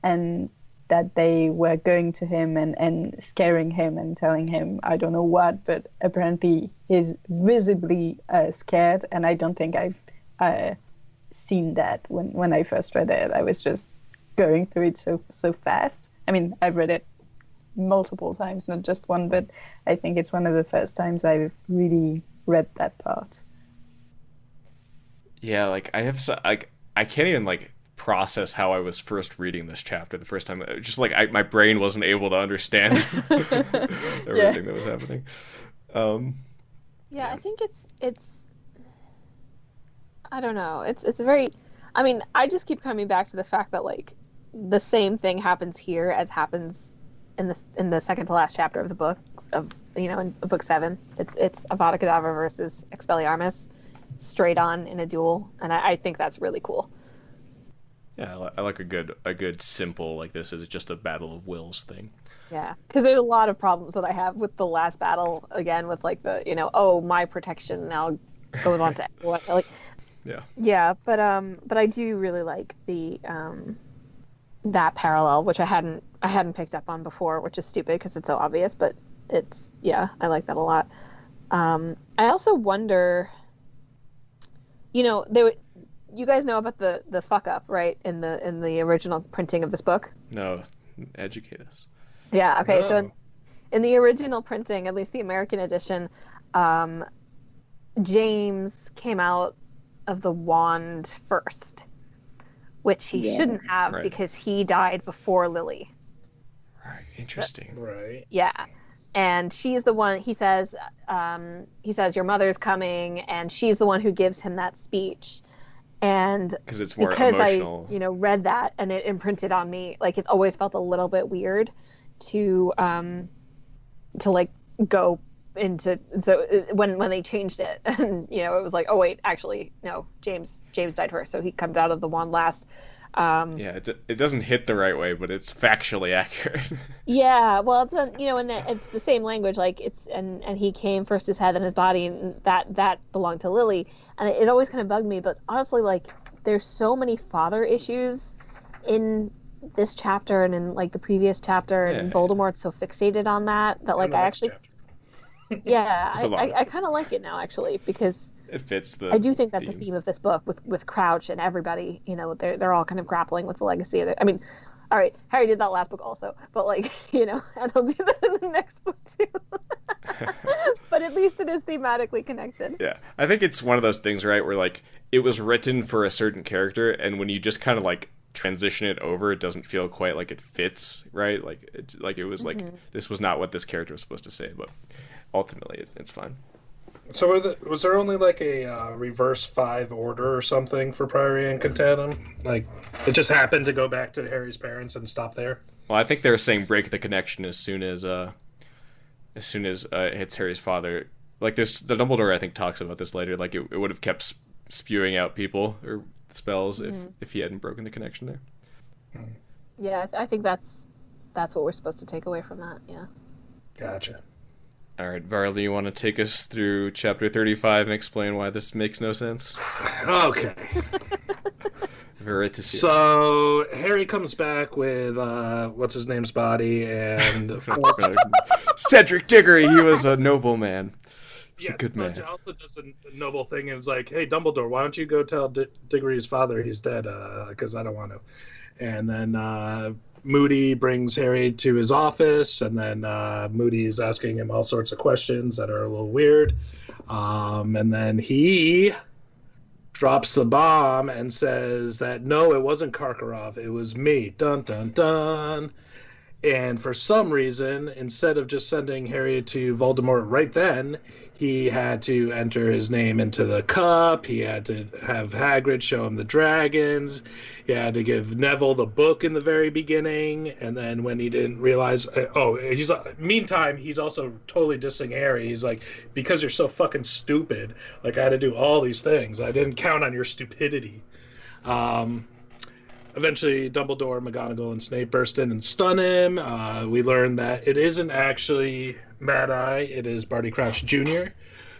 and that they were going to him and scaring him and telling him I don't know what, but apparently he's visibly scared, and I don't think I've seen that when I first read it. I was just going through it so fast. I mean, I've read it multiple times, not just one, but I think it's one of the first times I've really read that part. Yeah, like I can't even like process how I was first reading this chapter the first time. Just like my brain wasn't able to understand everything that was happening. Yeah, I think it's I don't know. It's very, I mean, I just keep coming back to the fact that, like, the same thing happens here as happens in the second to last chapter of the book in book 7. It's Avada Kedavra versus Expelliarmus straight on in a duel, and I think that's really cool. Yeah, I like a good simple, like, this is just a battle of wills thing. Yeah, because there's a lot of problems that I have with the last battle, again, with like the my protection now goes on to everyone. Like, yeah, but I do really like the that parallel, which I hadn't picked up on before, which is stupid because it's so obvious, but I like that a lot. I also wonder, you guys know about the fuck up, right, in the original printing of this book? No, educate us. Yeah, okay, No. so in the original printing, at least the American edition, James came out of the wand first, which he shouldn't have, right, because he died before Lily. Right, interesting. Right. Yeah. And she's the one, he says, your mother's coming, and she's the one who gives him that speech. And Because it's more because emotional. I, read that and it imprinted on me, like, it's always felt a little bit weird to like go into, so when they changed it, and it was like, oh wait, actually no, James died first, so he comes out of the wand last. Yeah, it doesn't hit the right way, but it's factually accurate. Yeah, well, it's and it's the same language, like it's and he came first, his head and his body, and that belonged to Lily, and it always kind of bugged me. But honestly, like, there's so many father issues in this chapter and in like the previous chapter, and Voldemort's so fixated on that like I actually, I kind of like it now, actually, because it fits the. I do think that's theme. a theme of this book with Crouch and everybody. They're all kind of grappling with the legacy of it. I mean, all right, Harry did that last book also, but like and he'll do that in the next book too. But at least it is thematically connected. Yeah, I think it's one of those things, right, where like it was written for a certain character, and when you just kind of like transition it over, it doesn't feel quite like it fits, right? Like it was like this was not what this character was supposed to say, but ultimately it's fine. So was there only like a reverse 5 order or something for Priory and Contatum? Like, it just happened to go back to Harry's parents and stop there? Well, I think they were saying break the connection as soon as it hits Harry's father. Like, the Dumbledore, I think, talks about this later. Like, it would have kept spewing out people or spells if he hadn't broken the connection there. Yeah, I think that's what we're supposed to take away from that. Yeah. Gotcha. All right, Varley, you want to take us through chapter 35 and explain why this makes no sense? Okay. Veritas. So Harry comes back with what's his name's body and Cedric Diggory. He was a noble man. He's a good man. He also does a noble thing and was like, "Hey, Dumbledore, why don't you go tell Diggory's father he's dead? Because I don't want to." And then Moody brings Harry to his office, and then Moody's asking him all sorts of questions that are a little weird. And then he drops the bomb and says that, no, it wasn't Karkaroff, it was me. Dun, dun, dun. And for some reason, instead of just sending Harry to Voldemort right then, he had to enter his name into the cup. He had to have Hagrid show him the dragons. He had to give Neville the book in the very beginning. And then when he didn't realize, meantime, he's also totally dissing Harry. He's like, because you're so fucking stupid, like I had to do all these things. I didn't count on your stupidity. Eventually, Dumbledore, McGonagall, and Snape burst in and stun him. We learn that it isn't actually Mad Eye. It is Barty Crouch Jr.,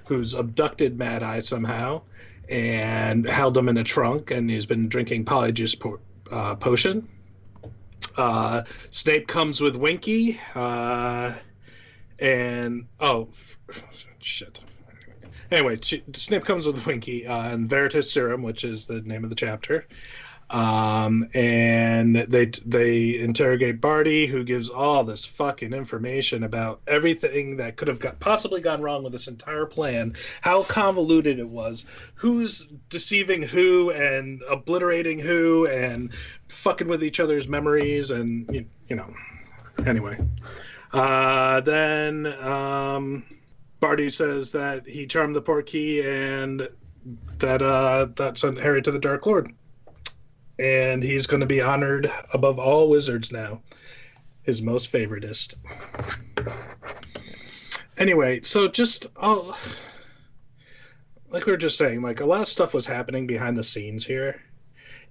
who's abducted Mad Eye somehow and held him in a trunk, and he's been drinking Polyjuice potion. Snape comes with Winky, and... Oh, shit. Anyway, Snape comes with Winky and Veritas Serum, which is the name of the chapter. And they interrogate Barty, who gives all this fucking information about everything that could have possibly gone wrong with this entire plan, how convoluted it was, who's deceiving who and obliterating who and fucking with each other's memories, and you know. Anyway, then Barty says that he charmed the Portkey and that sent Harry to the Dark Lord. And he's going to be honored above all wizards now. His most favoritist. Anyway, so just like we were just saying, like a lot of stuff was happening behind the scenes here.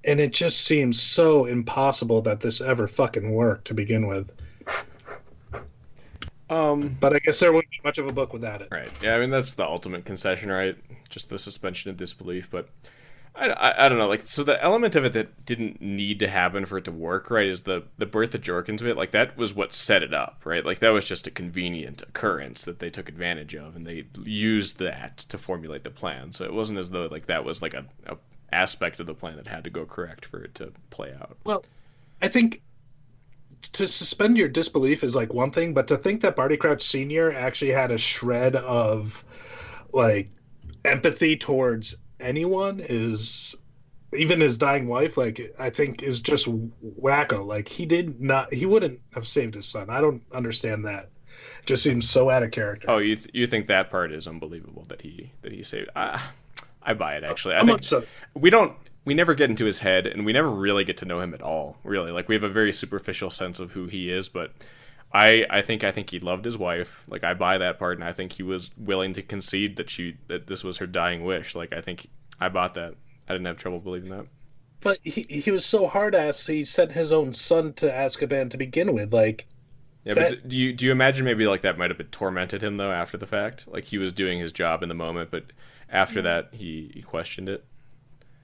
And it just seems so impossible that this ever fucking worked to begin with. But I guess there wouldn't be much of a book without it. Right. Yeah, I mean, that's the ultimate concession, right? Just the suspension of disbelief, but... I don't know, like, so the element of it that didn't need to happen for it to work, right, is the birth of Jorkins bit. Like, that was what set it up, right? Like, that was just a convenient occurrence that they took advantage of, and they used that to formulate the plan. So it wasn't as though, like, that was, like, a aspect of the plan that had to go correct for it to play out. Well, I think to suspend your disbelief is, like, one thing, but to think that Barty Crouch Sr. actually had a shred of, like, empathy towards anyone, is even his dying wife, like, I think is just wacko. Like, he wouldn't have saved his son. I don't understand that. It just seems so out of character. Oh, you think that part is unbelievable that he saved? I buy it, actually. We never get into his head, and we never really get to know him at all, really. Like, we have a very superficial sense of who he is, but I think he loved his wife. Like, I buy that part, and I think he was willing to concede that this was her dying wish. Like, I bought that. I didn't have trouble believing that. But he was so hard-ass, he sent his own son to Azkaban to begin with. Like, yeah, but do you imagine maybe, like, that might have been tormented him, though, after the fact? Like, he was doing his job in the moment, but after that, he questioned it?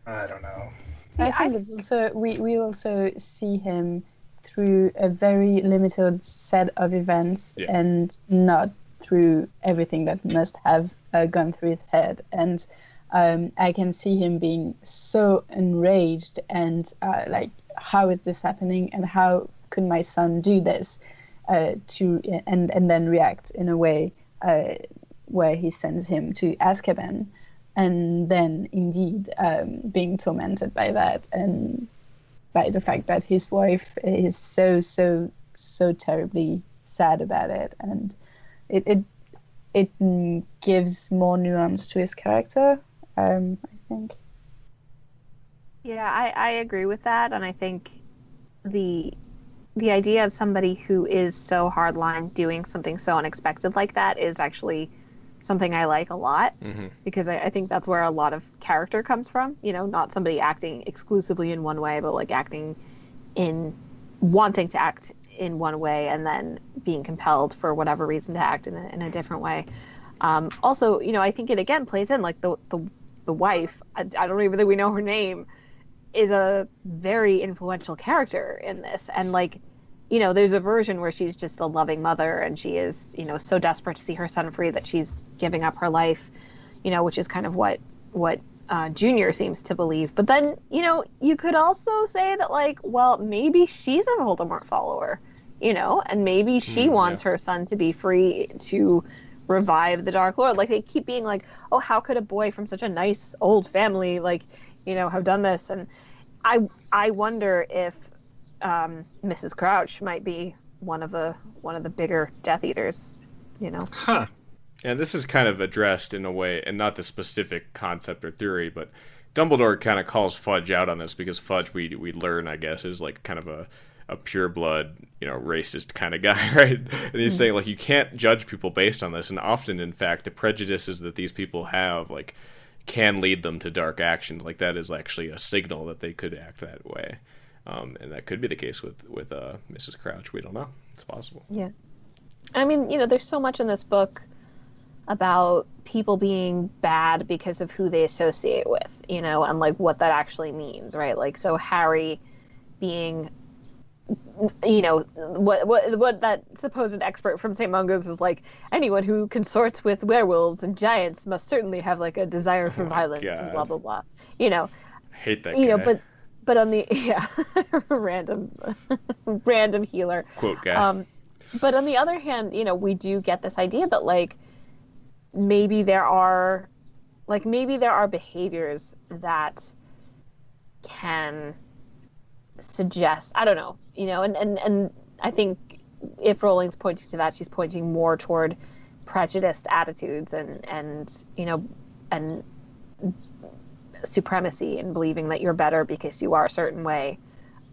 I don't know. I think it's also, we also see him through a very limited set of events, and not through everything that must have gone through his head. And I can see him being so enraged and like, how is this happening, and how could my son do this, and then react in a way where he sends him to Azkaban, and then indeed being tormented by that, and by the fact that his wife is so terribly sad about it, and it gives more nuance to his character, I think. Yeah, I agree with that, and I think the idea of somebody who is so hardline doing something so unexpected like that is actually something I like a lot, because I think that's where a lot of character comes from, not somebody acting exclusively in one way, but like acting in wanting to act in one way and then being compelled for whatever reason to act in a different way. Also, I think it again plays in like the wife. I don't even think we know her name, is a very influential character in this, and like, there's a version where she's just a loving mother, and she is, so desperate to see her son free that she's giving up her life, which is kind of what Junior seems to believe. But then, you could also say that, like, well, maybe she's a Voldemort follower, and maybe she wants her son to be free to revive the Dark Lord. Like, they keep being like, oh, how could a boy from such a nice old family, like, have done this? And I wonder if Mrs. Crouch might be one of the bigger Death Eaters, Huh. And this is kind of addressed in a way, and not the specific concept or theory, but Dumbledore kind of calls Fudge out on this, because Fudge, we learn, I guess, is like kind of a pure blood, racist kind of guy, right? And he's saying, like, you can't judge people based on this, and often, in fact, the prejudices that these people have, like, can lead them to dark actions. Like, that is actually a signal that they could act that way. And that could be the case with Mrs. Crouch. We don't know. It's possible. Yeah. I mean, there's so much in this book about people being bad because of who they associate with, and like what that actually means, right? Like, so Harry being, what that supposed expert from St. Mungo's is like, anyone who consorts with werewolves and giants must certainly have like a desire for violence and blah blah blah. I hate that guy. But on the random healer quote guy. But on the other hand, we do get this idea that like maybe there are behaviors that can suggest, I don't know, and I think if Rowling's pointing to that, she's pointing more toward prejudiced attitudes and supremacy and believing that you're better because you are a certain way.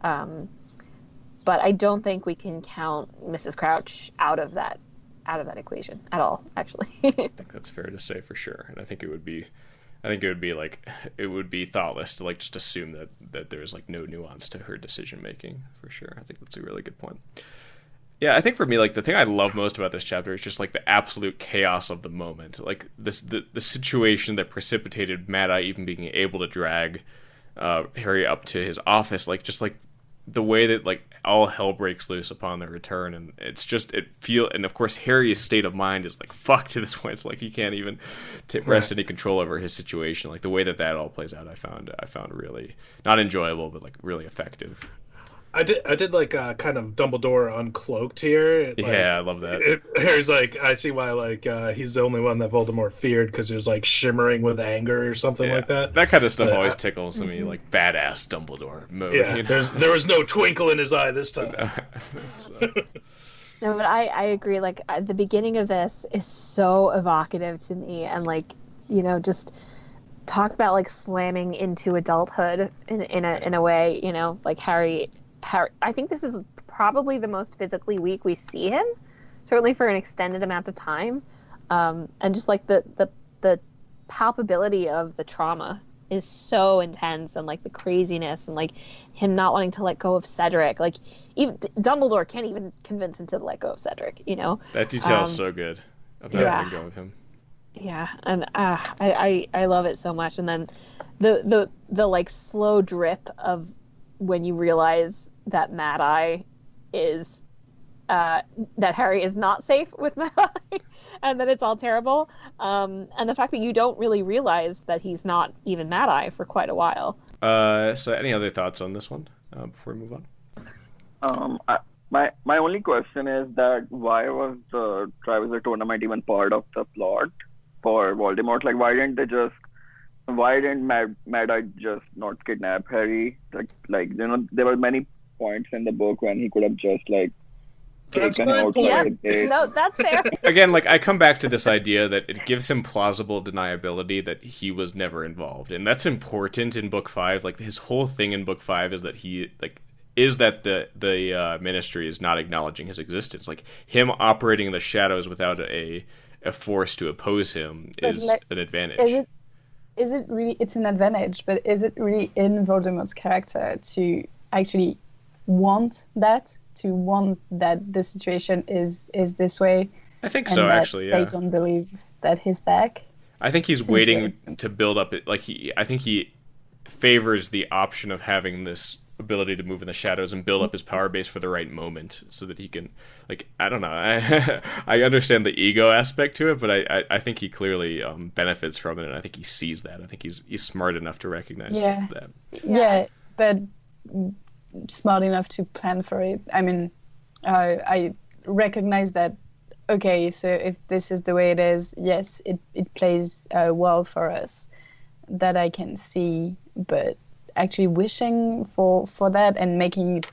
But I don't think we can count Mrs. Crouch out of that equation at all, actually. I think that's fair to say for sure. And I think it would be thoughtless to like just assume that there's like no nuance to her decision making, for sure. I think that's a really good point. Yeah, I think for me, like, the thing I love most about this chapter is just like the absolute chaos of the moment. Like the situation that precipitated Mad Eye even being able to drag Harry up to his office, like just like the way that like all hell breaks loose upon their return, and it's just and of course Harry's state of mind is like fucked to this point. It's like he can't even wrest any control over his situation. Like the way that all plays out, I found really not enjoyable, but like really effective. I did like kind of Dumbledore uncloaked here. Like, yeah, I love that. Harry's like, I see why like he's the only one that Voldemort feared, because he was like shimmering with anger or something like that. That kind of stuff always tickles me, like badass Dumbledore mode. Yeah, there was no twinkle in his eye this time. No, but I agree. Like the beginning of this is so evocative to me, and like just talk about like slamming into adulthood in a way. Like Harry. I think this is probably the most physically weak we see him, certainly for an extended amount of time, and just like the palpability of the trauma is so intense, and like the craziness, and like him not wanting to let go of Cedric. Like even Dumbledore can't even convince him to let go of Cedric. That detail is so good of not letting go of him. Yeah, and I love it so much. And then the like slow drip of when you realize that Mad Eye is that Harry is not safe with Mad Eye, and that it's all terrible, and the fact that you don't really realize that he's not even Mad Eye for quite a while. So any other thoughts on this one before we move on? My only question is that why was the Triwizard Tournament even part of the plot for Voldemort? Like, why didn't Mad Eye just not kidnap Harry? Like there were many points in the book when he could have just like taken him out. Yeah, no, that's fair. Again, like I come back to this idea that it gives him plausible deniability that he was never involved, and that's important in Book 5. Like his whole thing in Book 5 is that the Ministry is not acknowledging his existence. Like him operating in the shadows without a force to oppose him is an advantage. Is it really? It's an advantage, but is it really in Voldemort's character to actually want that to want that the situation is this way. I think and so, that actually, yeah. They don't believe that he's back. I think he's waiting to build up it. Like I think he favors the option of having this ability to move in the shadows and build up his power base for the right moment, so that he can, like, I don't know. I understand the ego aspect to it, but I think he clearly benefits from it, and I think he sees that. I think he's smart enough to recognize that. Yeah, but smart enough to plan for it. I mean, I recognize that. Okay, so if this is the way it is, yes, it plays well for us. That I can see, but actually wishing for that and making it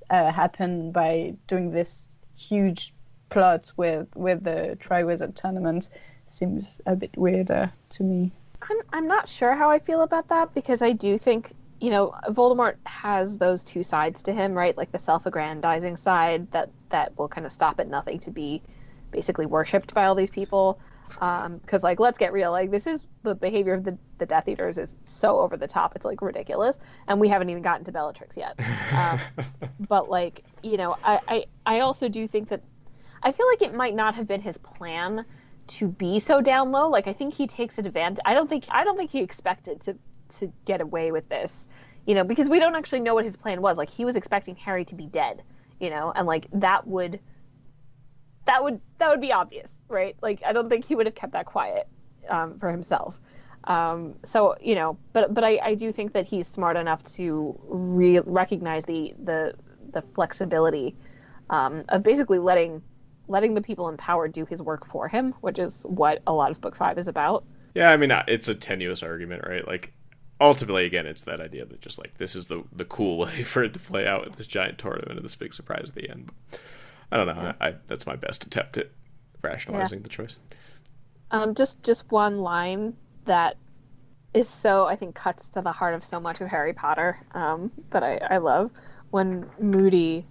happen by doing this huge plot with the Triwizard tournament seems a bit weirder to me. I'm not sure how I feel about that, because I do think, you know, Voldemort has those two sides to him, right? Like the self-aggrandizing side that will kind of stop at nothing to be basically worshipped by all these people. Because, like, let's get real, like, this is the behavior of the Death Eaters is so over the top, it's like ridiculous, and we haven't even gotten to Bellatrix yet. But, like, you know, I also do think that I feel like it might not have been his plan to be so down low. Like, I think he takes advantage. I don't think he expected to get away with this, you know, because we don't actually know what his plan was. Like, he was expecting Harry to be dead, you know, and like that would be obvious, right? Like, I don't think he would have kept that quiet for himself. So, you know, but I do think that he's smart enough to recognize the flexibility of basically letting the people in power do his work for him, which is what a lot of Book 5 is about. Yeah, I mean, it's a tenuous argument, right? Like, ultimately, again, it's that idea that just, like, this is the cool way for it to play out with this giant tournament and this big surprise at the end. But I don't know. Yeah. That's my best attempt at rationalizing the choice. Just one line that is so, I think, cuts to the heart of so much of Harry Potter that I love, when Moody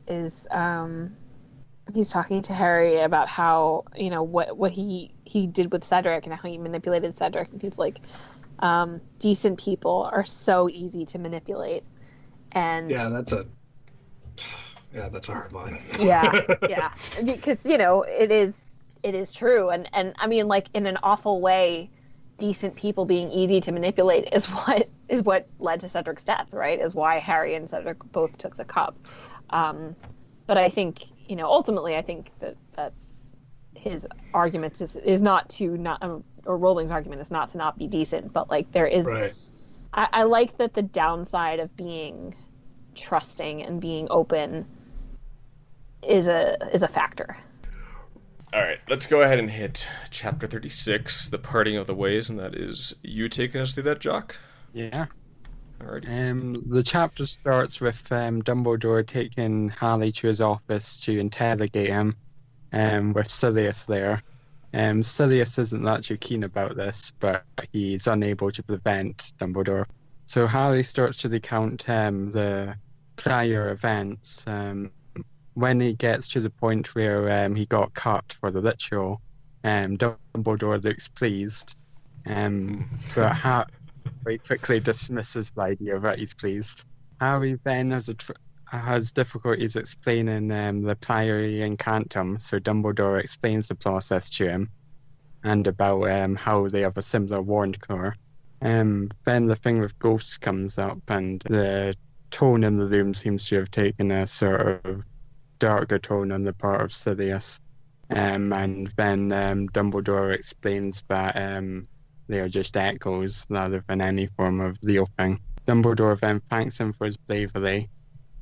is he's talking to Harry about how, you know, what he did with Cedric and how he manipulated Cedric, and he's like, decent people are so easy to manipulate. And that's a hard line. yeah, because, you know, it is true, and I mean, like, in an awful way, decent people being easy to manipulate is what led to Cedric's death, right? Is why Harry and Cedric both took the cup. But I think, you know, ultimately, I think that his argument is not to not, or Rowling's argument is not to not be decent, but, like, there is. Right. I like that the downside of being trusting and being open is a factor. All right, let's go ahead and hit chapter 36, The Parting of the Ways, and that is you taking us through that, Jock? Yeah. All right. The chapter starts with Dumbledore taking Harry to his office to interrogate him, with Sirius there. Sirius isn't actually keen about this, but he's unable to prevent Dumbledore. So Harry starts to recount the prior events. When he gets to the point where he got cut for the ritual, Dumbledore looks pleased, but Harry very quickly dismisses the idea that he's pleased. Harry then has difficulties explaining the Priory Incantum, so Dumbledore explains the process to him and about how they have a similar wand core. Then the thing with ghosts comes up, and the tone in the room seems to have taken a sort of darker tone on the part of Sirius. And then Dumbledore explains that they are just echoes rather than any form of real thing. Dumbledore then thanks him for his bravery,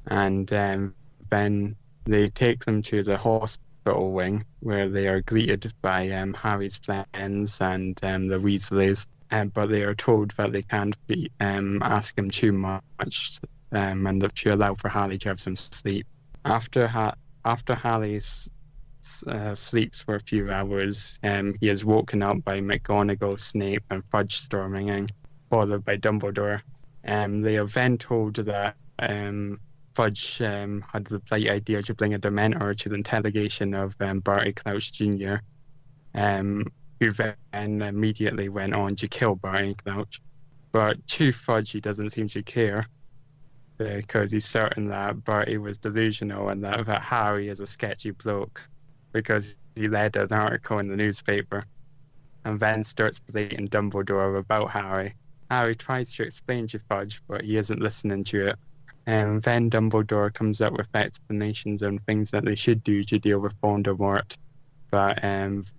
and then they take them to the hospital wing, where they are greeted by Harry's friends and the Weasleys, but they are told that they can't ask him too much, and to allow for Harry to have some sleep. After Harry sleeps for a few hours, he is woken up by McGonagall, Snape, and Fudge storming in, followed by Dumbledore. They are then told that Fudge had the bright idea to bring a Dementor to the interrogation of Barty Crouch Jr., who then immediately went on to kill Barty Crouch. But to Fudge, he doesn't seem to care. because he's certain that Bertie was delusional and that Harry is a sketchy bloke because he read an article in the newspaper, and then starts berating Dumbledore about Harry. Harry tries to explain to Fudge, but he isn't listening to it. And then Dumbledore comes up with explanations on things that they should do to deal with Voldemort, but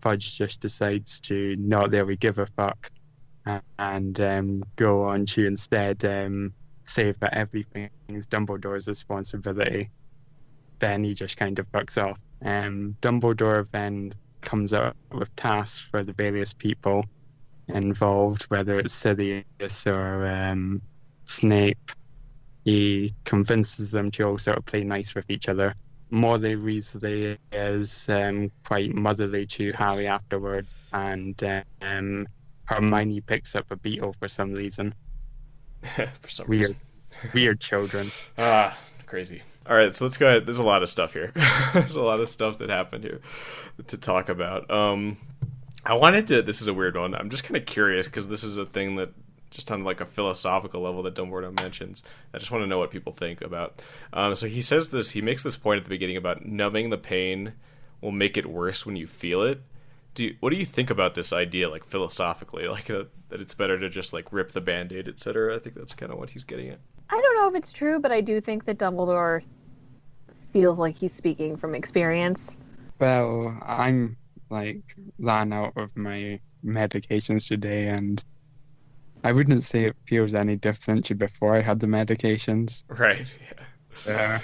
Fudge just decides to not really give a fuck and go on to instead say that everything is Dumbledore's responsibility. Then he just kind of fucks off. Dumbledore then comes up with tasks for the various people involved, whether it's Sirius or Snape. He convinces them to all sort of play nice with each other. Molly Weasley is quite motherly to Harry afterwards, and Hermione picks up a beetle for some reason. For some reason. Weird children. Crazy. All right, so let's go ahead. There's a lot of stuff here. There's a lot of stuff that happened here to talk about. I wanted to, this is a weird one. I'm just kind of curious because this is a thing that just on like a philosophical level that Dumbledore mentions. I just want to know what people think about. So he says this, he makes this point at the beginning about numbing the pain will make it worse when you feel it. What do you think about this idea, like philosophically, like that it's better to just like rip the Band-Aid, etc.? I think that's kind of what he's getting at. I don't know if it's true, but I do think that Dumbledore feels like he's speaking from experience. Well, I'm like ran out of my medications today, and I wouldn't say it feels any different to before I had the medications. Right. Yeah.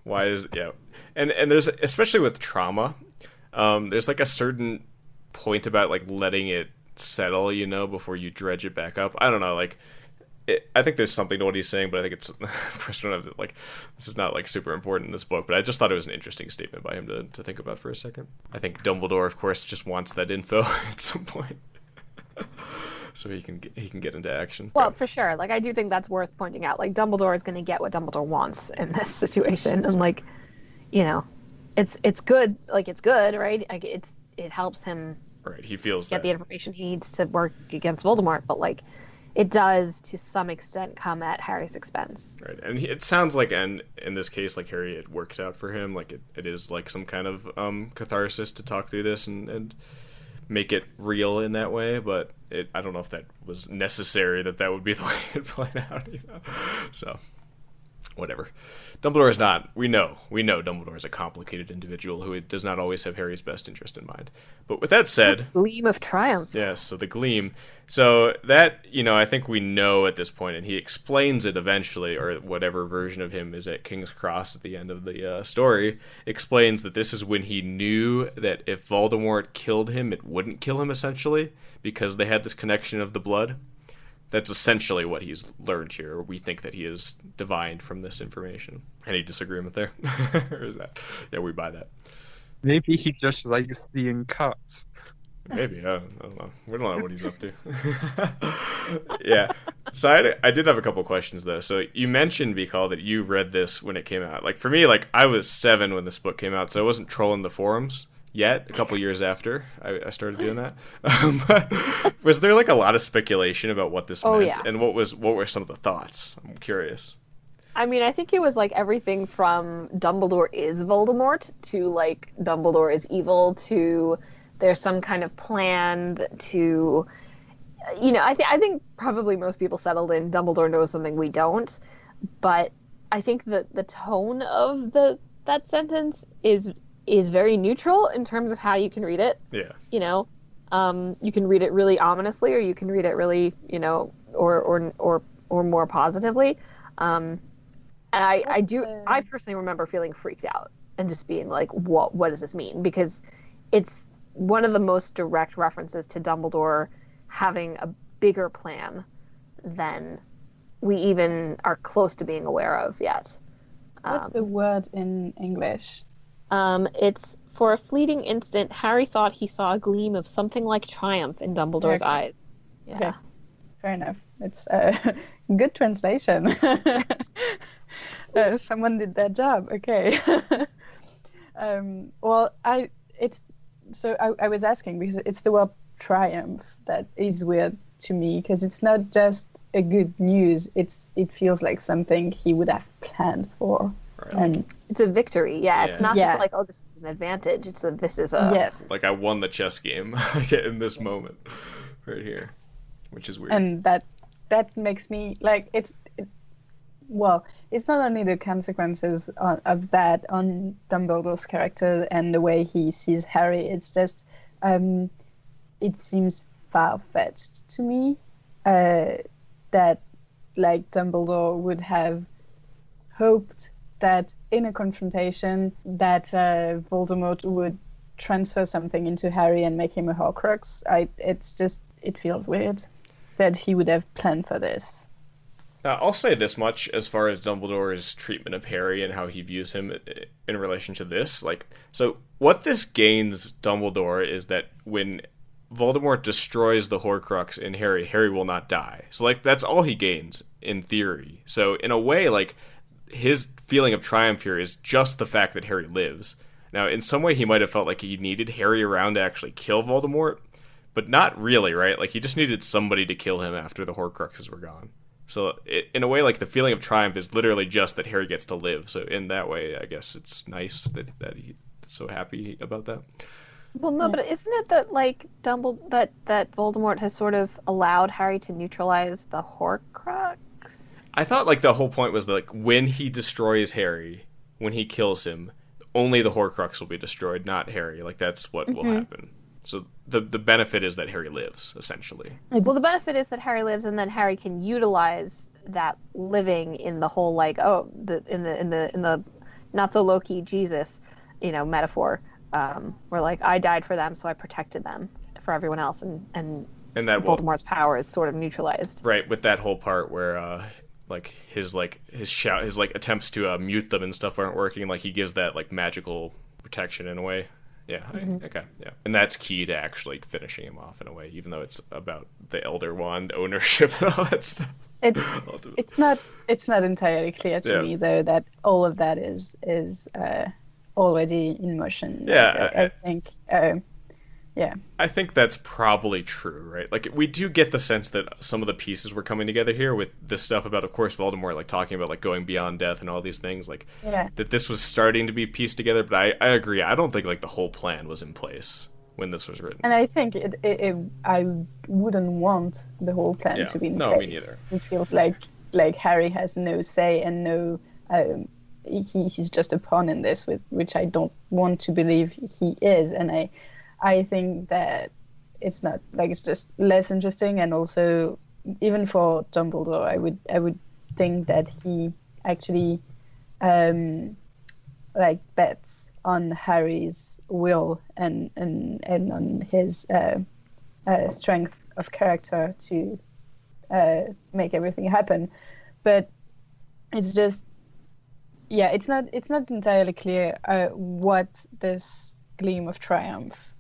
Why is and there's, especially with trauma, there's like a certain point about like letting it settle, before you dredge it back up. I don't know, like I think there's something to what he's saying, but I think it's of course I don't have to, like, this is not like super important in this book, but I just thought it was an interesting statement by him to think about for a second. I think Dumbledore, of course, just wants that info at some point. So he can get into action. Well, for sure. Like, I do think that's worth pointing out. Like, Dumbledore is going to get what Dumbledore wants in this situation, and like, it's good. Like, it's good, right? Like, it helps him. Right. He feels get the information he needs to work against Voldemort, but like, it does to some extent come at Harry's expense. Right, and it sounds like, and in this case, like Harry, it works out for him. Like it is like some kind of catharsis to talk through this and make it real in that way, but I don't know if that was necessary, that would be the way it played out, So, whatever. Dumbledore is not, we know Dumbledore is a complicated individual who does not always have Harry's best interest in mind. But with that said... The gleam of triumph. Yes, so the gleam. So that, I think we know at this point, and he explains it eventually, or whatever version of him is at King's Cross at the end of the story, explains that this is when he knew that if Voldemort killed him, it wouldn't kill him, essentially, because they had this connection of the blood. That's essentially what he's learned here, or we think that he has divined from this information. Any disagreement there? Or is that... Yeah, we buy that. Maybe he just likes seeing cuts. Maybe, I don't know. We don't know what he's up to. Yeah. So I did have a couple questions, though. So you mentioned, Michal, that you read this when it came out. Like, for me, like, I was 7 when this book came out, so I wasn't trolling the forums yet. A couple years after I started doing that. But was there, like, a lot of speculation about what this meant? Yeah. And what were some of the thoughts? I'm curious. I mean, I think it was, like, everything from Dumbledore is Voldemort to, like, Dumbledore is evil to... There's some kind of plan to, I think probably most people settled in Dumbledore knows something we don't, but I think that the tone of that sentence is very neutral in terms of how you can read it. Yeah. You can read it really ominously, or you can read it really, or more positively. And I personally remember feeling freaked out and just being like, what does this mean? Because it's one of the most direct references to Dumbledore having a bigger plan than we even are close to being aware of yet. What's the word in English? It's, for a fleeting instant, Harry thought he saw a gleam of something like triumph in Dumbledore's eyes. Yeah. Okay. Fair enough. It's a good translation. Someone did their job. Okay. I was asking because it's the word triumph that is weird to me, because it's not just a good news, it feels like something he would have planned for. Right, and it's a victory. Yeah, it's not Yeah. just like, oh, this is an advantage. This is a yes, like I won the chess game in this moment right here, which is weird. and that makes me like well, it's not only the consequences of that on Dumbledore's character and the way he sees Harry. It's just it seems far-fetched to me that like Dumbledore would have hoped that in a confrontation that Voldemort would transfer something into Harry and make him a Horcrux. It feels weird that he would have planned for this. I'll say this much as far as Dumbledore's treatment of Harry and how he views him in relation to this. So what this gains Dumbledore is that when Voldemort destroys the Horcrux in Harry, Harry will not die. So, that's all he gains, in theory. So, in a way, his feeling of triumph here is just the fact that Harry lives. Now, in some way, he might have felt like he needed Harry around to actually kill Voldemort, but not really, right? He just needed somebody to kill him after the Horcruxes were gone. So, in a way, the feeling of triumph is literally just that Harry gets to live. So, in that way, I guess it's nice that he's so happy about that. Well, no, but isn't it that that Voldemort has sort of allowed Harry to neutralize the Horcrux? I thought the whole point was that when he destroys Harry, when he kills him, only the Horcrux will be destroyed, not Harry. That's what will happen. So the benefit is that Harry lives, essentially. Well, the benefit is that Harry lives, and then Harry can utilize that living in the whole in the not so low key Jesus, metaphor. Where I died for them, so I protected them for everyone else, and that Voldemort's power is sort of neutralized. Right, with that whole part where his attempts to mute them and stuff aren't working. He gives that magical protection in a way. Yeah. Okay. Yeah, and that's key to actually finishing him off in a way, even though it's about the Elder Wand ownership and all that stuff. It's not entirely clear to me though that all of that is already in motion. Yeah, I think. Yeah. I think that's probably true, right? We do get the sense that some of the pieces were coming together here with this stuff about, of course, Voldemort, talking about, going beyond death and all these things, that this was starting to be pieced together, but I agree. I don't think, the whole plan was in place when this was written. And I think I wouldn't want the whole plan to be in place. No, me neither. It feels like Harry has no say and no... he's just a pawn in this, which I don't want to believe he is, and I think that it's not it's just less interesting, and also even for Dumbledore, I would think that he actually bets on Harry's will and on his strength of character to make everything happen, but it's just. Yeah, it's not entirely clear what this gleam of triumph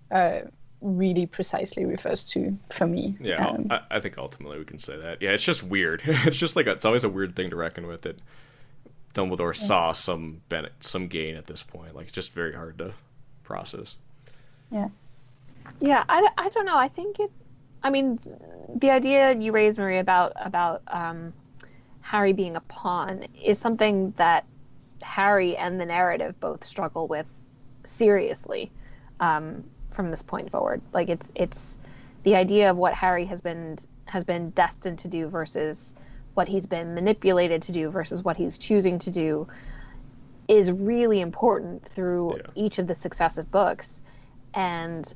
really precisely refers to for me. Yeah, I think ultimately we can say that. Yeah, it's just weird. It's just it's always a weird thing to reckon with that Dumbledore saw some gain at this point. It's just very hard to process. Yeah. Yeah, I don't know. I think the idea you raised, Marie, about Harry being a pawn is something that Harry and the narrative both struggle with seriously from this point forward. It's the idea of what Harry has been destined to do versus what he's been manipulated to do versus what he's choosing to do is really important through each of the successive books. And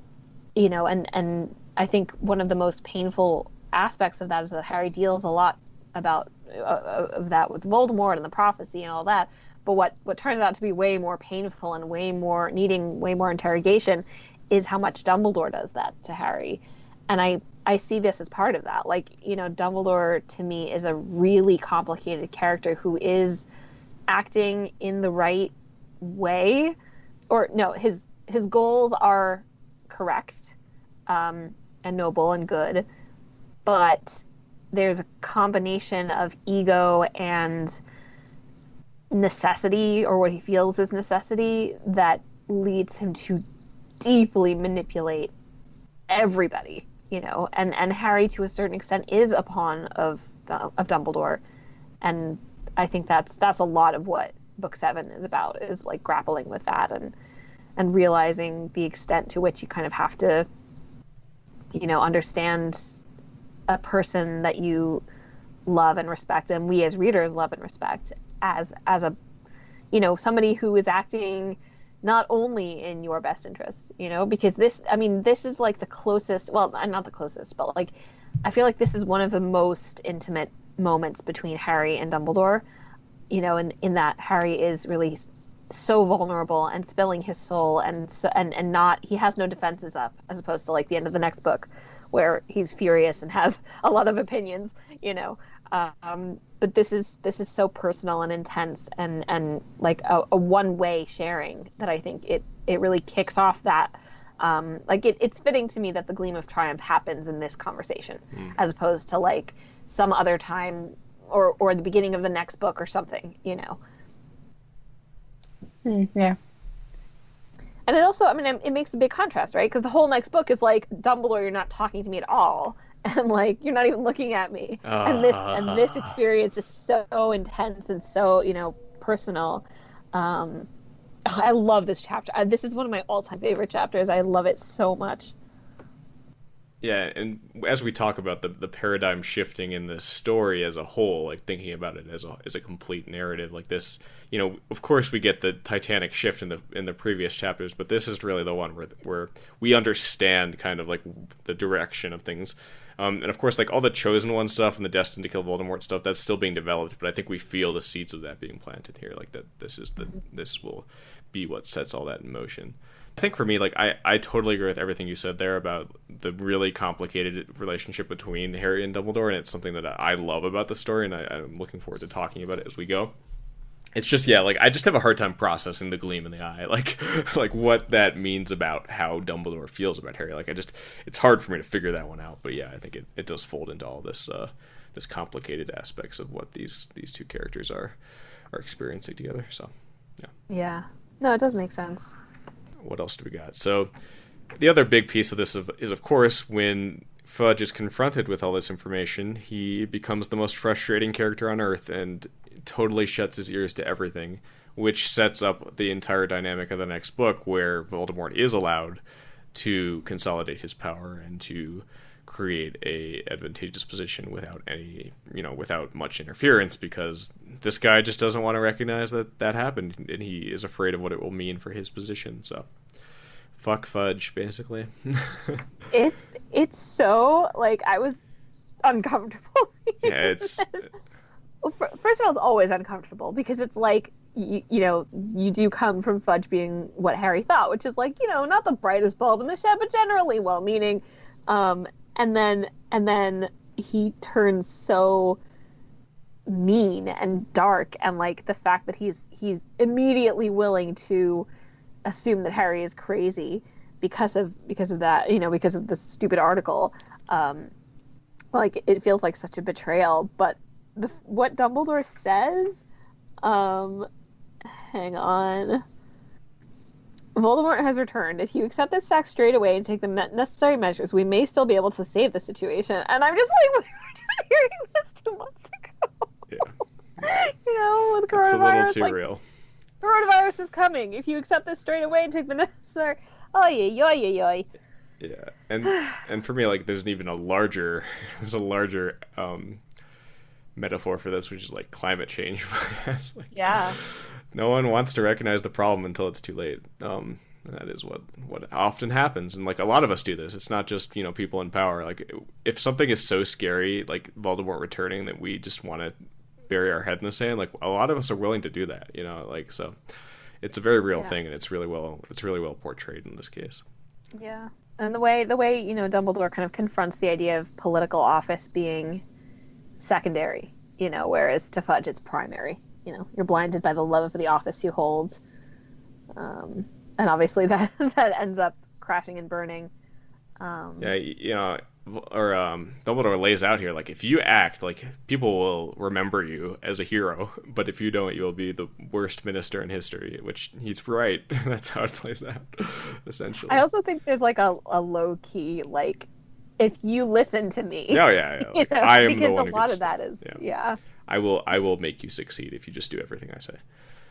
and I think one of the most painful aspects of that is that Harry deals a lot about of that with Voldemort and the prophecy and all that. But what turns out to be way more painful and needing way more interrogation is how much Dumbledore does that to Harry. And I see this as part of that. Dumbledore to me is a really complicated character who is acting in the right way. Or no, his goals are correct and noble and good. But there's a combination of ego and necessity, or what he feels is necessity, that leads him to deeply manipulate everybody, and Harry to a certain extent is a pawn of Dumbledore, and I think that's a lot of what Book 7 is about, is like grappling with that and realizing the extent to which you kind of have to, understand a person that you love and respect, and we as readers love and respect, as a somebody who is acting not only in your best interest, because this is like the closest, well, not the closest, but like I feel like this is one of the most intimate moments between Harry and Dumbledore, in that Harry is really so vulnerable and spilling his soul, and not, he has no defenses up, as opposed to like the end of the next book where he's furious and has a lot of opinions, but this is so personal and intense, and like a one-way sharing, that I think it really kicks off that. It's fitting to me that the Gleam of Triumph happens in this conversation, as opposed to like some other time or the beginning of the next book or something, Yeah. And it also, it makes a big contrast, right? Because the whole next book is like, Dumbledore, you're not talking to me at all, and like you're not even looking at me. And this experience is so intense and so personal. I love this chapter. This is one of my all-time favorite chapters. I love it so much. Yeah, and as we talk about the paradigm shifting in this story as a whole, like thinking about it as a complete narrative, like this, of course we get the Titanic shift in the previous chapters, but this is really the one where we understand kind of like the direction of things. And of course, like all the Chosen One stuff and the Destined to Kill Voldemort stuff, that's still being developed, but I think we feel the seeds of that being planted here, like that this will be what sets all that in motion. I think for me, like I totally agree with everything you said there about the really complicated relationship between Harry and Dumbledore, and it's something that I love about the story, and I'm looking forward to talking about it as we go. It's just, yeah, like I just have a hard time processing the gleam in the eye, like what that means about how Dumbledore feels about Harry. Like it's hard for me to figure that one out, but yeah, I think it does fold into all this complicated aspects of what these two characters are experiencing together. So yeah, no, it does make sense. What else do we got? So the other big piece of this is of course, when Fudge is confronted with all this information, he becomes the most frustrating character on Earth and totally shuts his ears to everything, which sets up the entire dynamic of the next book, where Voldemort is allowed to consolidate his power and to create a advantageous position without much interference, because this guy just doesn't want to recognize that happened, and he is afraid of what it will mean for his position. So fuck Fudge, basically. It's so, like, I was uncomfortable. Yeah, it's well, first of all, it's always uncomfortable, because it's like, you do come from Fudge being what Harry thought, which is like, not the brightest bulb in the shed, but generally well-meaning. And then he turns so mean and dark, and like the fact that he's immediately willing to assume that Harry is crazy because of that, because of the stupid article. Like it feels like such a betrayal. But what Dumbledore says, hang on. Voldemort has returned. If you accept this fact straight away and take the necessary measures, we may still be able to save the situation. And I'm just like, we were just hearing this 2 months ago. Yeah. With coronavirus. It's a little too real. Coronavirus is coming. If you accept this straight away and take the necessary... Yeah. And for me, like, there's even a larger metaphor for this, which is like climate change. It's like, yeah. No one wants to recognize the problem until it's too late. That is what often happens, and like a lot of us do this. It's not just people in power. Like if something is so scary, like Voldemort returning, that we just want to bury our head in the sand. Like a lot of us are willing to do that. Like so, it's a very real thing, and it's really well portrayed in this case. Yeah, and the way Dumbledore kind of confronts the idea of political office being secondary, whereas to Fudge it's primary. You're blinded by the love of the office you hold, and obviously that ends up crashing and burning. Dumbledore lays out here, like, if you act, like, people will remember you as a hero, but if you don't, you'll be the worst minister in history, which he's right. That's how it plays out, essentially. I also think there's, like, a low-key, like, if you listen to me. Oh yeah. Like, I am the because one a who lot gets, of that is yeah. I will make you succeed if you just do everything I say.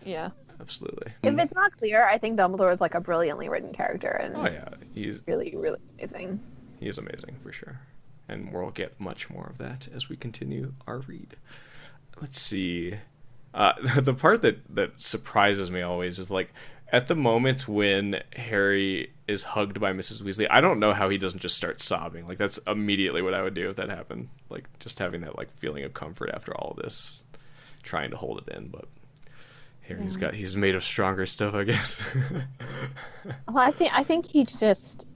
Yeah. Absolutely. If it's not clear, I think Dumbledore is like a brilliantly written character, and oh yeah, he's really, really amazing. He is amazing for sure, and we'll get much more of that as we continue our read. Let's see. The part that surprises me always is like at the moment when Harry is hugged by Mrs. Weasley, I don't know how he doesn't just start sobbing. Like that's immediately what I would do if that happened. Like just having that like feeling of comfort after all of this, trying to hold it in, but. He's made of stronger stuff, I guess. Well, I think he's just.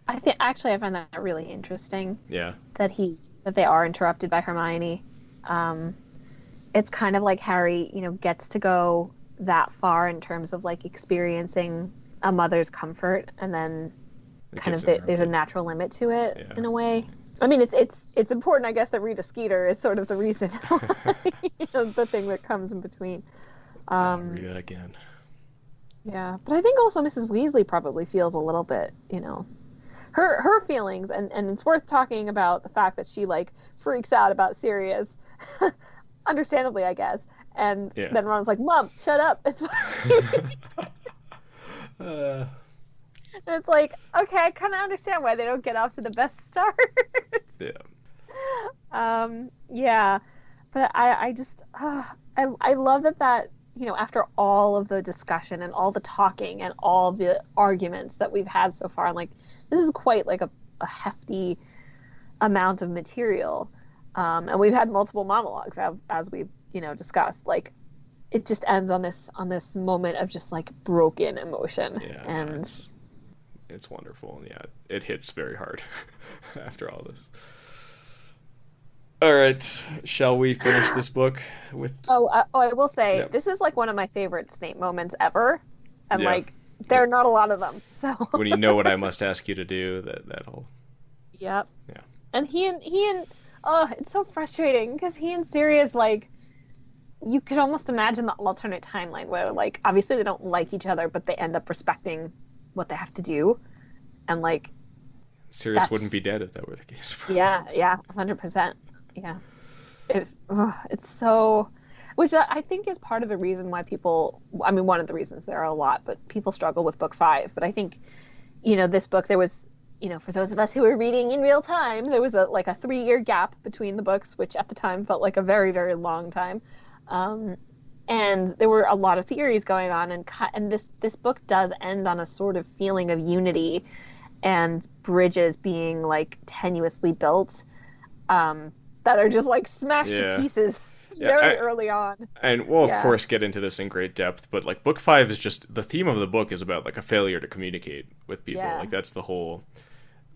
I find that really interesting. Yeah. That they are interrupted by Hermione. It's kind of like Harry, gets to go that far in terms of like experiencing a mother's comfort, and then there's a natural limit to it in a way. I mean, it's important, I guess, that Rita Skeeter is sort of the reason, the thing that comes in between. Rita again. Yeah, but I think also Mrs. Weasley probably feels a little bit, her feelings, and it's worth talking about the fact that she like freaks out about Sirius, understandably, I guess, and then Ron's like, "Mom, shut up, it's fine." And it's like, okay, I kind of understand why they don't get off to the best start. Yeah, but I just I love that. After all of the discussion and all the talking and all the arguments that we've had so far, like this is quite like a hefty amount of material, and we've had multiple monologues as we've discussed. Like it just ends on this moment of just like broken emotion, and it's wonderful. And it hits very hard after all this. All right, shall we finish this book with? I will say this is like one of my favorite Snape moments ever, and like there are not a lot of them. So when you know what I must ask you to do, that'll. Yep. Yeah. And he and it's so frustrating because he and Sirius, like, you could almost imagine the alternate timeline where like obviously they don't like each other, but they end up respecting what they have to do, and like. Sirius wouldn't be dead if that were the case. Yeah, 100%. Yeah, it's so, which I think is part of the reason why people. I mean, one of the reasons, there are a lot, but people struggle with book 5. But I think, this book, there was, for those of us who were reading in real time, there was a 3-year gap between the books, which at the time felt like a very, very long time, and there were a lot of theories going on, and this book does end on a sort of feeling of unity, and bridges being like tenuously built. That are just like smashed to pieces very early on. And we'll of course get into this in great depth, but like book 5 is just, the theme of the book is about like a failure to communicate with people. Like that's the whole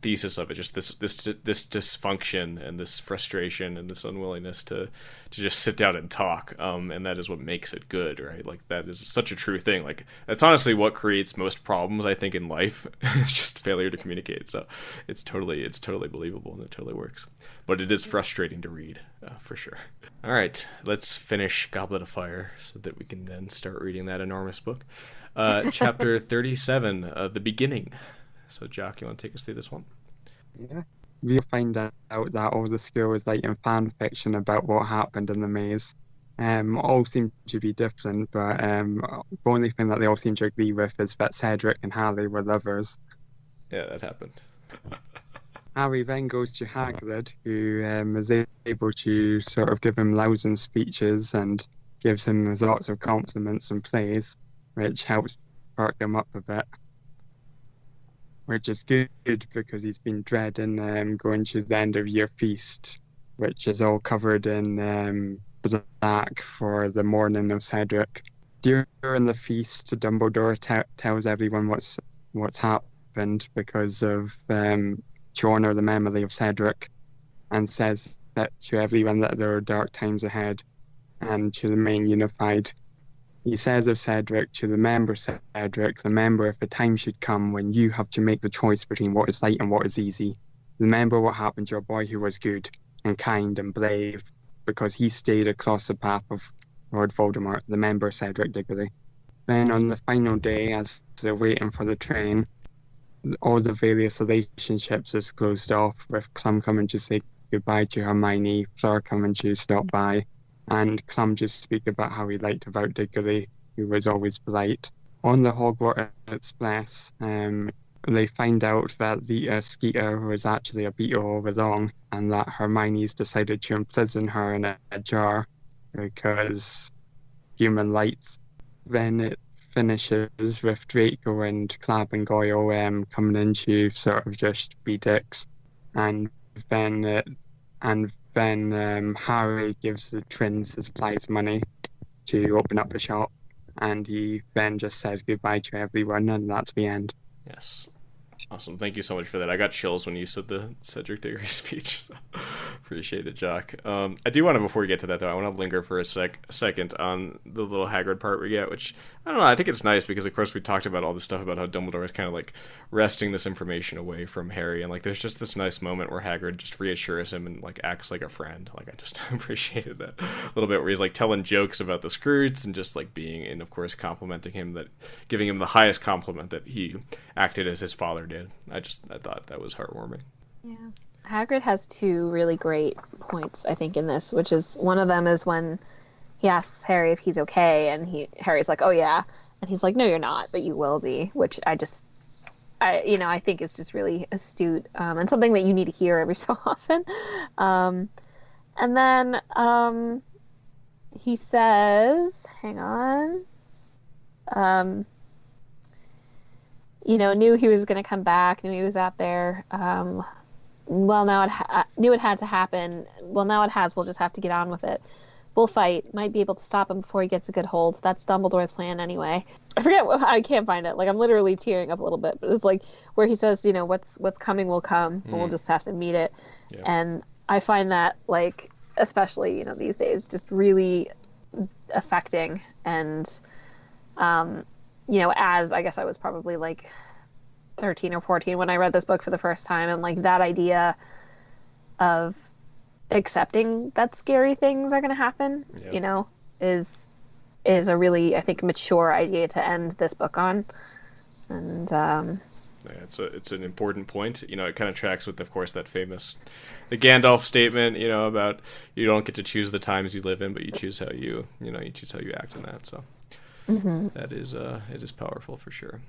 thesis of it, just this dysfunction and this frustration and this unwillingness to just sit down and talk, and that is what makes it good, right? Like that is such a true thing. Like that's honestly what creates most problems, I think, in life. It's just failure to communicate. So it's totally believable, and it totally works, but it is frustrating to read, for sure. All right, let's finish Goblet of Fire so that we can then start reading that enormous book. Chapter 37, the beginning. So, Jock, you want to take us through this one? Yeah. We'll find out that all the school is like in fan fiction about what happened in the maze. All seem to be different, but the only thing that they all seem to agree with is that Cedric and Harry were lovers. Yeah, that happened. Harry then goes to Hagrid, who is able to sort of give him lousy speeches and gives him lots of compliments and praise, which helps perk him up a bit. Which is good because he's been dreading going to the end of year feast, which is all covered in black for the morning of Cedric. During the feast, Dumbledore tells everyone what's happened because of to honour the memory of Cedric, and says that to everyone that there are dark times ahead and to remain unified. He says of Cedric, to remember Cedric, remember if the time should come when you have to make the choice between what is right and what is easy. Remember what happened to your boy who was good and kind and brave, because he stayed across the path of Lord Voldemort. Remember Cedric Diggory. Then on the final day, as they're waiting for the train, all the various relationships is closed off, with Clum coming to say goodbye to Hermione, Fleur coming to stop by, and Clum just speak about how he liked about Diggory, who was always polite. On the Hogwarts Express, they find out that Rita Skeeter was actually a beetle all along, and that Hermione's decided to imprison her in a jar because human lights. Then it finishes with Draco and Crabbe and Goyle coming in to sort of just be dicks, and then Harry gives the twins his prize money to open up the shop, and he then just says goodbye to everyone, and that's the end. Yes. Awesome. Thank you so much for that. I got chills when you said the Cedric Diggory speech. So appreciate it, Jock. I do want to, before we get to that, though, I want to linger for a second on the little Hagrid part we get, which, I don't know, I think it's nice because, of course, we talked about all this stuff about how Dumbledore is kind of, like, wresting this information away from Harry, and, like, there's just this nice moment where Hagrid just reassures him and, like, acts like a friend. Like, I just appreciated that a little bit, where he's, like, telling jokes about the Scroots and just, like, being, and, of course, complimenting him, giving him the highest compliment that he acted as his father did. I thought that was heartwarming. Yeah. Hagrid has two really great points, I think, in this, which is, one of them is when he asks Harry if he's okay, and Harry's like, oh yeah, and he's like, no, you're not, but you will be, which I think is just really astute, and something that you need to hear every so often. And then he says, hang on, knew he was going to come back, knew he was out there. Knew it had to happen. Well, now it has. We'll just have to get on with it. We'll fight. Might be able to stop him before he gets a good hold. That's Dumbledore's plan anyway. I can't find it. Like, I'm literally tearing up a little bit. But it's like where he says, what's coming will come. And we'll just have to meet it. Yeah. And I find that, like, especially, these days, just really affecting. And, as I guess I was probably like 13 or 14 when I read this book for the first time, and like that idea of accepting that scary things are going to happen, is a really, I think, mature idea to end this book on. And it's an important point. It kind of tracks with, of course, that famous the Gandalf statement, about you don't get to choose the times you live in, but you choose how you choose how you act in that. So that is it is powerful for sure.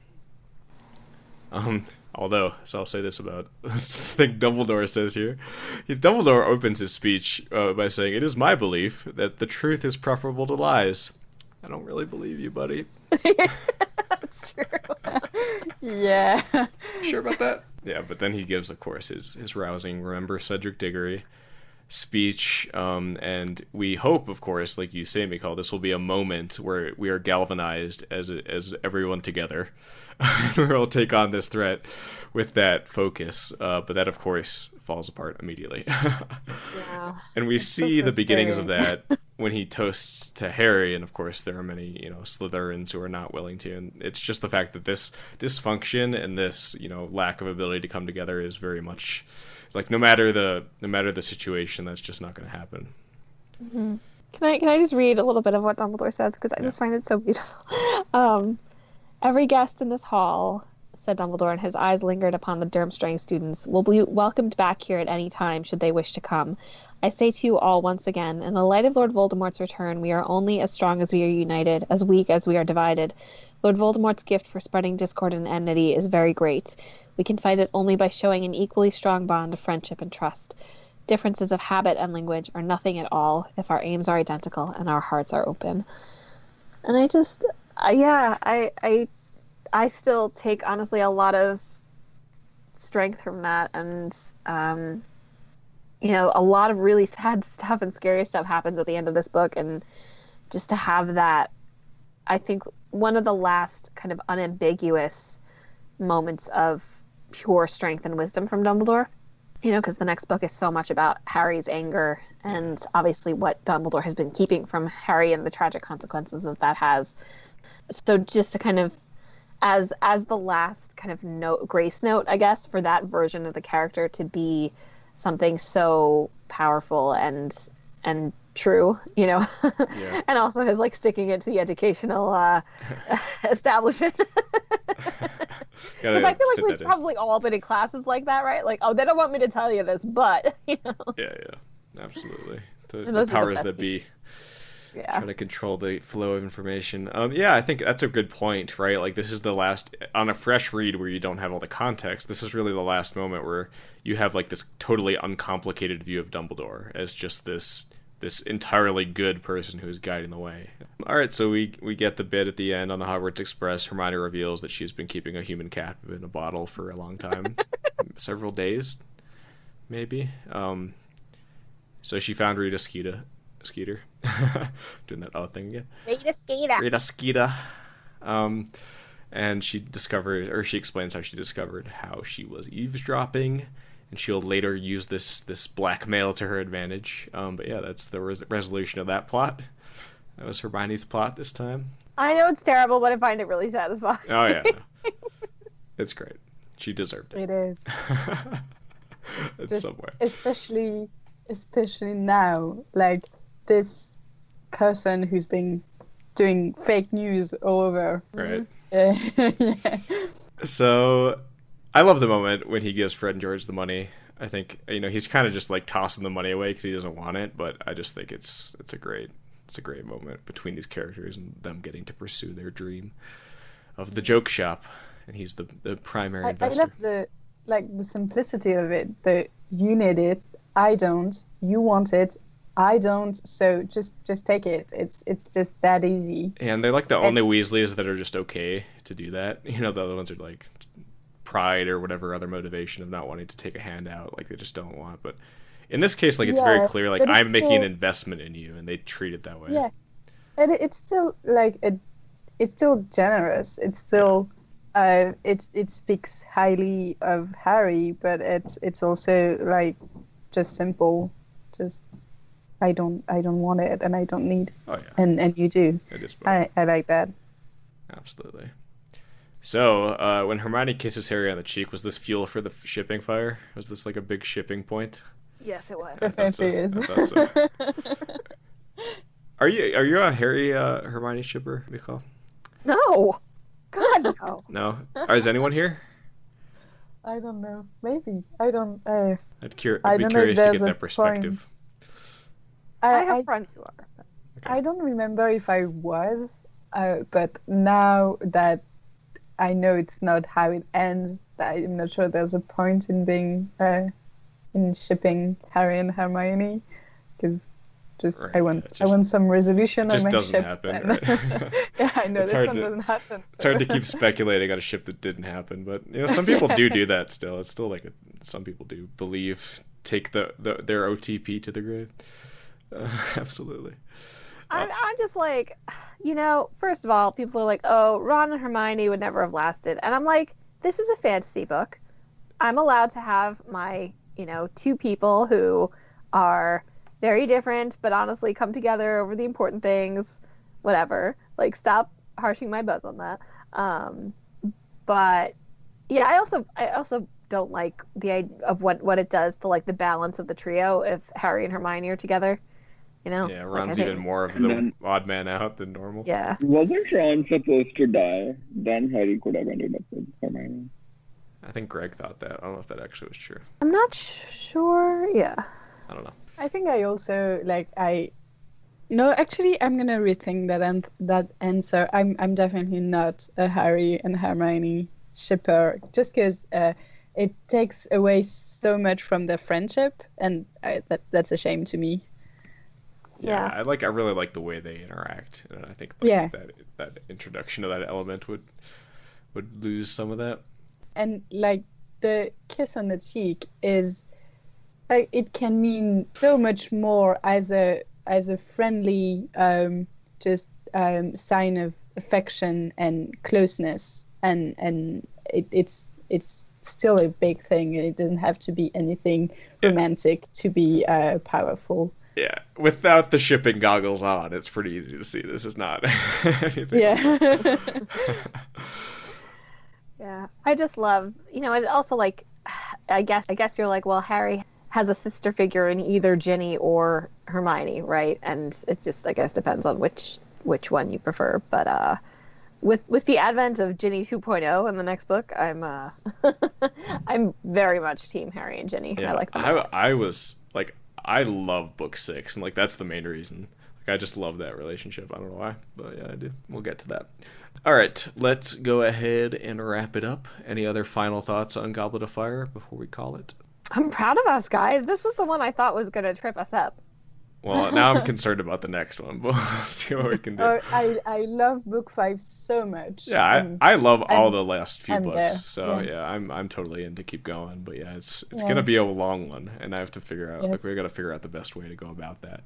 Although, so I'll say this about the thing Dumbledore says here. Dumbledore opens his speech by saying, "It is my belief that the truth is preferable to lies." I don't really believe you, buddy. That's true. Yeah. Sure about that? Yeah, but then he gives, of course, his rousing "Remember Cedric Diggory" speech, and we hope, of course, like you say, Michal, this will be a moment where we are galvanized as everyone together. We'll take on this threat with that focus, but that, of course, falls apart immediately. Yeah. And we see the beginnings of that when he toasts to Harry, and of course there are many, Slytherins who are not willing to, and it's just the fact that this dysfunction and this, lack of ability to come together is very much like, no matter the situation, that's just not going to happen. Mm-hmm. Can I just read a little bit of what Dumbledore says, because I just find it so beautiful. Every guest in this hall, said Dumbledore, and his eyes lingered upon the Durmstrang students, will be welcomed back here at any time, should they wish to come. I say to you all once again, in the light of Lord Voldemort's return, we are only as strong as we are united, as weak as we are divided. Lord Voldemort's gift for spreading discord and enmity is very great. We can fight it only by showing an equally strong bond of friendship and trust. Differences of habit and language are nothing at all if our aims are identical and our hearts are open. And I just, I still take, honestly, a lot of strength from that, and a lot of really sad stuff and scary stuff happens at the end of this book, and just to have that, I think, one of the last kind of unambiguous moments of pure strength and wisdom from Dumbledore, because the next book is so much about Harry's anger and obviously what Dumbledore has been keeping from Harry and the tragic consequences that has. So just to kind of, as the last kind of grace note, I guess, for that version of the character to be something so powerful and true, Yeah. And also his, like, sticking it to the educational establishment. Because I feel like we've probably all been in classes like that, right? Like, oh, they don't want me to tell you this, but, you know. Yeah, absolutely. The powers that be. Yeah. Trying to control the flow of information. I think that's a good point, right? Like, this is the last, on a fresh read where you don't have all the context, this is really the last moment where you have, like, this totally uncomplicated view of Dumbledore as just this entirely good person who is guiding the way. All right, so we get the bit at the end on the Hogwarts Express. Hermione reveals that she's been keeping a human cat in a bottle for a long time, several days, maybe. So she found Rita Skeeter, doing that thing again. Rita Skeeter. And she explains how she discovered how she was eavesdropping. And she'll later use this blackmail to her advantage. But yeah, that's the resolution of that plot. That was Hermione's plot this time. I know it's terrible, but I find it really satisfying. Oh yeah, it's great. She deserved it. It is. In some way. Especially now, like this person who's been doing fake news all over. Right. Yeah. So I love the moment when he gives Fred and George the money. I think, he's kind of just like tossing the money away because he doesn't want it, but I just think it's a great moment between these characters and them getting to pursue their dream of the joke shop, and he's the primary investor. I love the simplicity of it. You need it, I don't. You want it, I don't. So just take it. It's just that easy. And they're like the only Weasleys that are just okay to do that. The other ones are like pride or whatever other motivation of not wanting to take a handout, like they just don't want. But in this case, like it's very clear, like I'm making an investment in you, and they treat it that way. Yeah, and it's still like it's still generous. It's still it speaks highly of Harry, but it's also like just simple. Just I don't want it, and I don't need. Oh yeah. And you do. It is both. I like that. Absolutely. So, when Hermione kisses Harry on the cheek, was this fuel for the shipping fire? Was this like a big shipping point? Yes, it was. Definitely is. I thought so. Are you a Harry Hermione shipper, Michal? No. God, no. No? Is anyone here? I don't know. Maybe. I don't. I'd be curious to get that perspective. I have friends who are. Okay. I don't remember if I was, but now that I know it's not how it ends, I'm not sure there's a point in being in shipping Harry and Hermione, because I want some resolution on my ship. Just doesn't happen. Right? Yeah, I know this one doesn't happen. So. It's hard to keep speculating on a ship that didn't happen, but some people do that still. It's still like some people do take their OTP to the grave. Absolutely. I'm just like, first of all, people are like, oh, Ron and Hermione would never have lasted. And I'm like, this is a fantasy book. I'm allowed to have my, two people who are very different, but honestly come together over the important things, whatever. Like, stop harshing my buzz on that. But yeah, I also don't like the idea of what it does to like the balance of the trio if Harry and Hermione are together. Yeah, Ron's even more of the odd man out than normal. Yeah. Wasn't Ron supposed to die? Then Harry could have ended up with Hermione. I think Greg thought that. I don't know if that actually was true. I'm not sure. Yeah. I don't know. I think I also No, actually, I'm gonna rethink that answer. I'm definitely not a Harry and Hermione shipper, just because it takes away so much from their friendship, and that's a shame to me. Yeah, I really like the way they interact, and I think that introduction of that element would lose some of that. And like the kiss on the cheek is like it can mean so much more as a friendly sign of affection and closeness, and it's still a big thing. It doesn't have to be anything romantic to be powerful. Yeah, without the shipping goggles on, it's pretty easy to see this is not anything. Yeah. Yeah, I just love, and also like, I guess you're like, well, Harry has a sister figure in either Ginny or Hermione, right? And it just, I guess, depends on which one you prefer. But with the advent of Ginny 2.0 in the next book, I'm I'm very much team Harry and Ginny. Yeah, I like them a lot. I was like, I love book 6, and like that's the main reason. Like I just love that relationship. I don't know why, but yeah, I do. We'll get to that. All right, let's go ahead and wrap it up. Any other final thoughts on Goblet of Fire before we call it? I'm proud of us, guys. This was the one I thought was going to trip us up. Well, now I'm concerned about the next one, but we'll see what we can do. Oh, I love book 5 so much. Yeah, I love all the last few I'm books, there. so Yeah. yeah, I'm totally in to keep going. But yeah, it's gonna be a long one, and I have to figure out like we got to figure out the best way to go about that.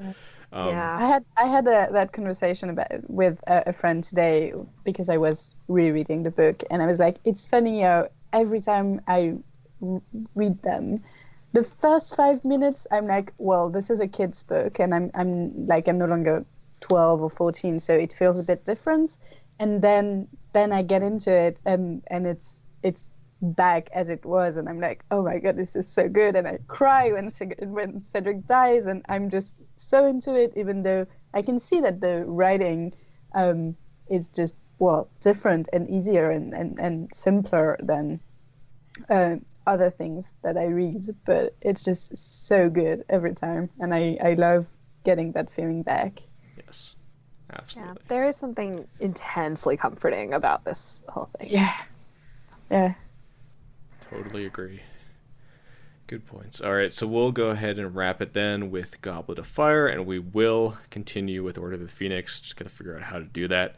Yeah. I had that conversation with a friend today because I was rereading the book, and I was like, it's funny how every time I read them, the first 5 minutes I'm like, well, this is a kid's book, and I'm no longer 12 or 14, so it feels a bit different. And then I get into it, and it's back as it was, and I'm like, oh my god, this is so good, and I cry when Cedric dies, and I'm just so into it, even though I can see that the writing is just different and easier and simpler than other things that I read, but it's just so good every time, and I love getting that feeling back. Yes, absolutely. Yeah, there is something intensely comforting about this whole thing. Yeah. Totally agree. Good points. All right, so we'll go ahead and wrap it then with Goblet of Fire, and we will continue with Order of the Phoenix. Just gotta figure out how to do that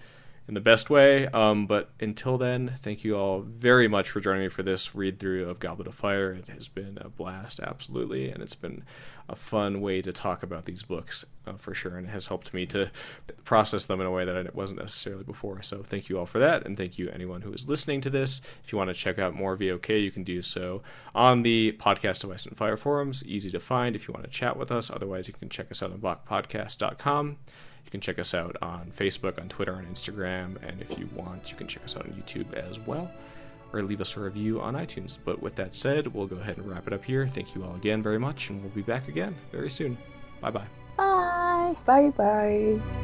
in the best way. But until then, thank you all very much for joining me for this read through of Goblet of Fire. It has been a blast, absolutely, and it's been a fun way to talk about these books for sure, and it has helped me to process them in a way that it wasn't necessarily before. So thank you all for that, and thank you anyone who is listening to this. If you want to check out more VOK, you can do so on the Podcast of Ice and Fire forums. Easy to find if you want to chat with us. Otherwise, you can check us out on blockpodcast.com. You can check us out on Facebook, on Twitter, on Instagram, and if you want, you can check us out on YouTube as well, or leave us a review on iTunes. But with that said, we'll go ahead and wrap it up here. Thank you all again very much, and we'll be back again very soon. Bye-bye. Bye. Bye-bye.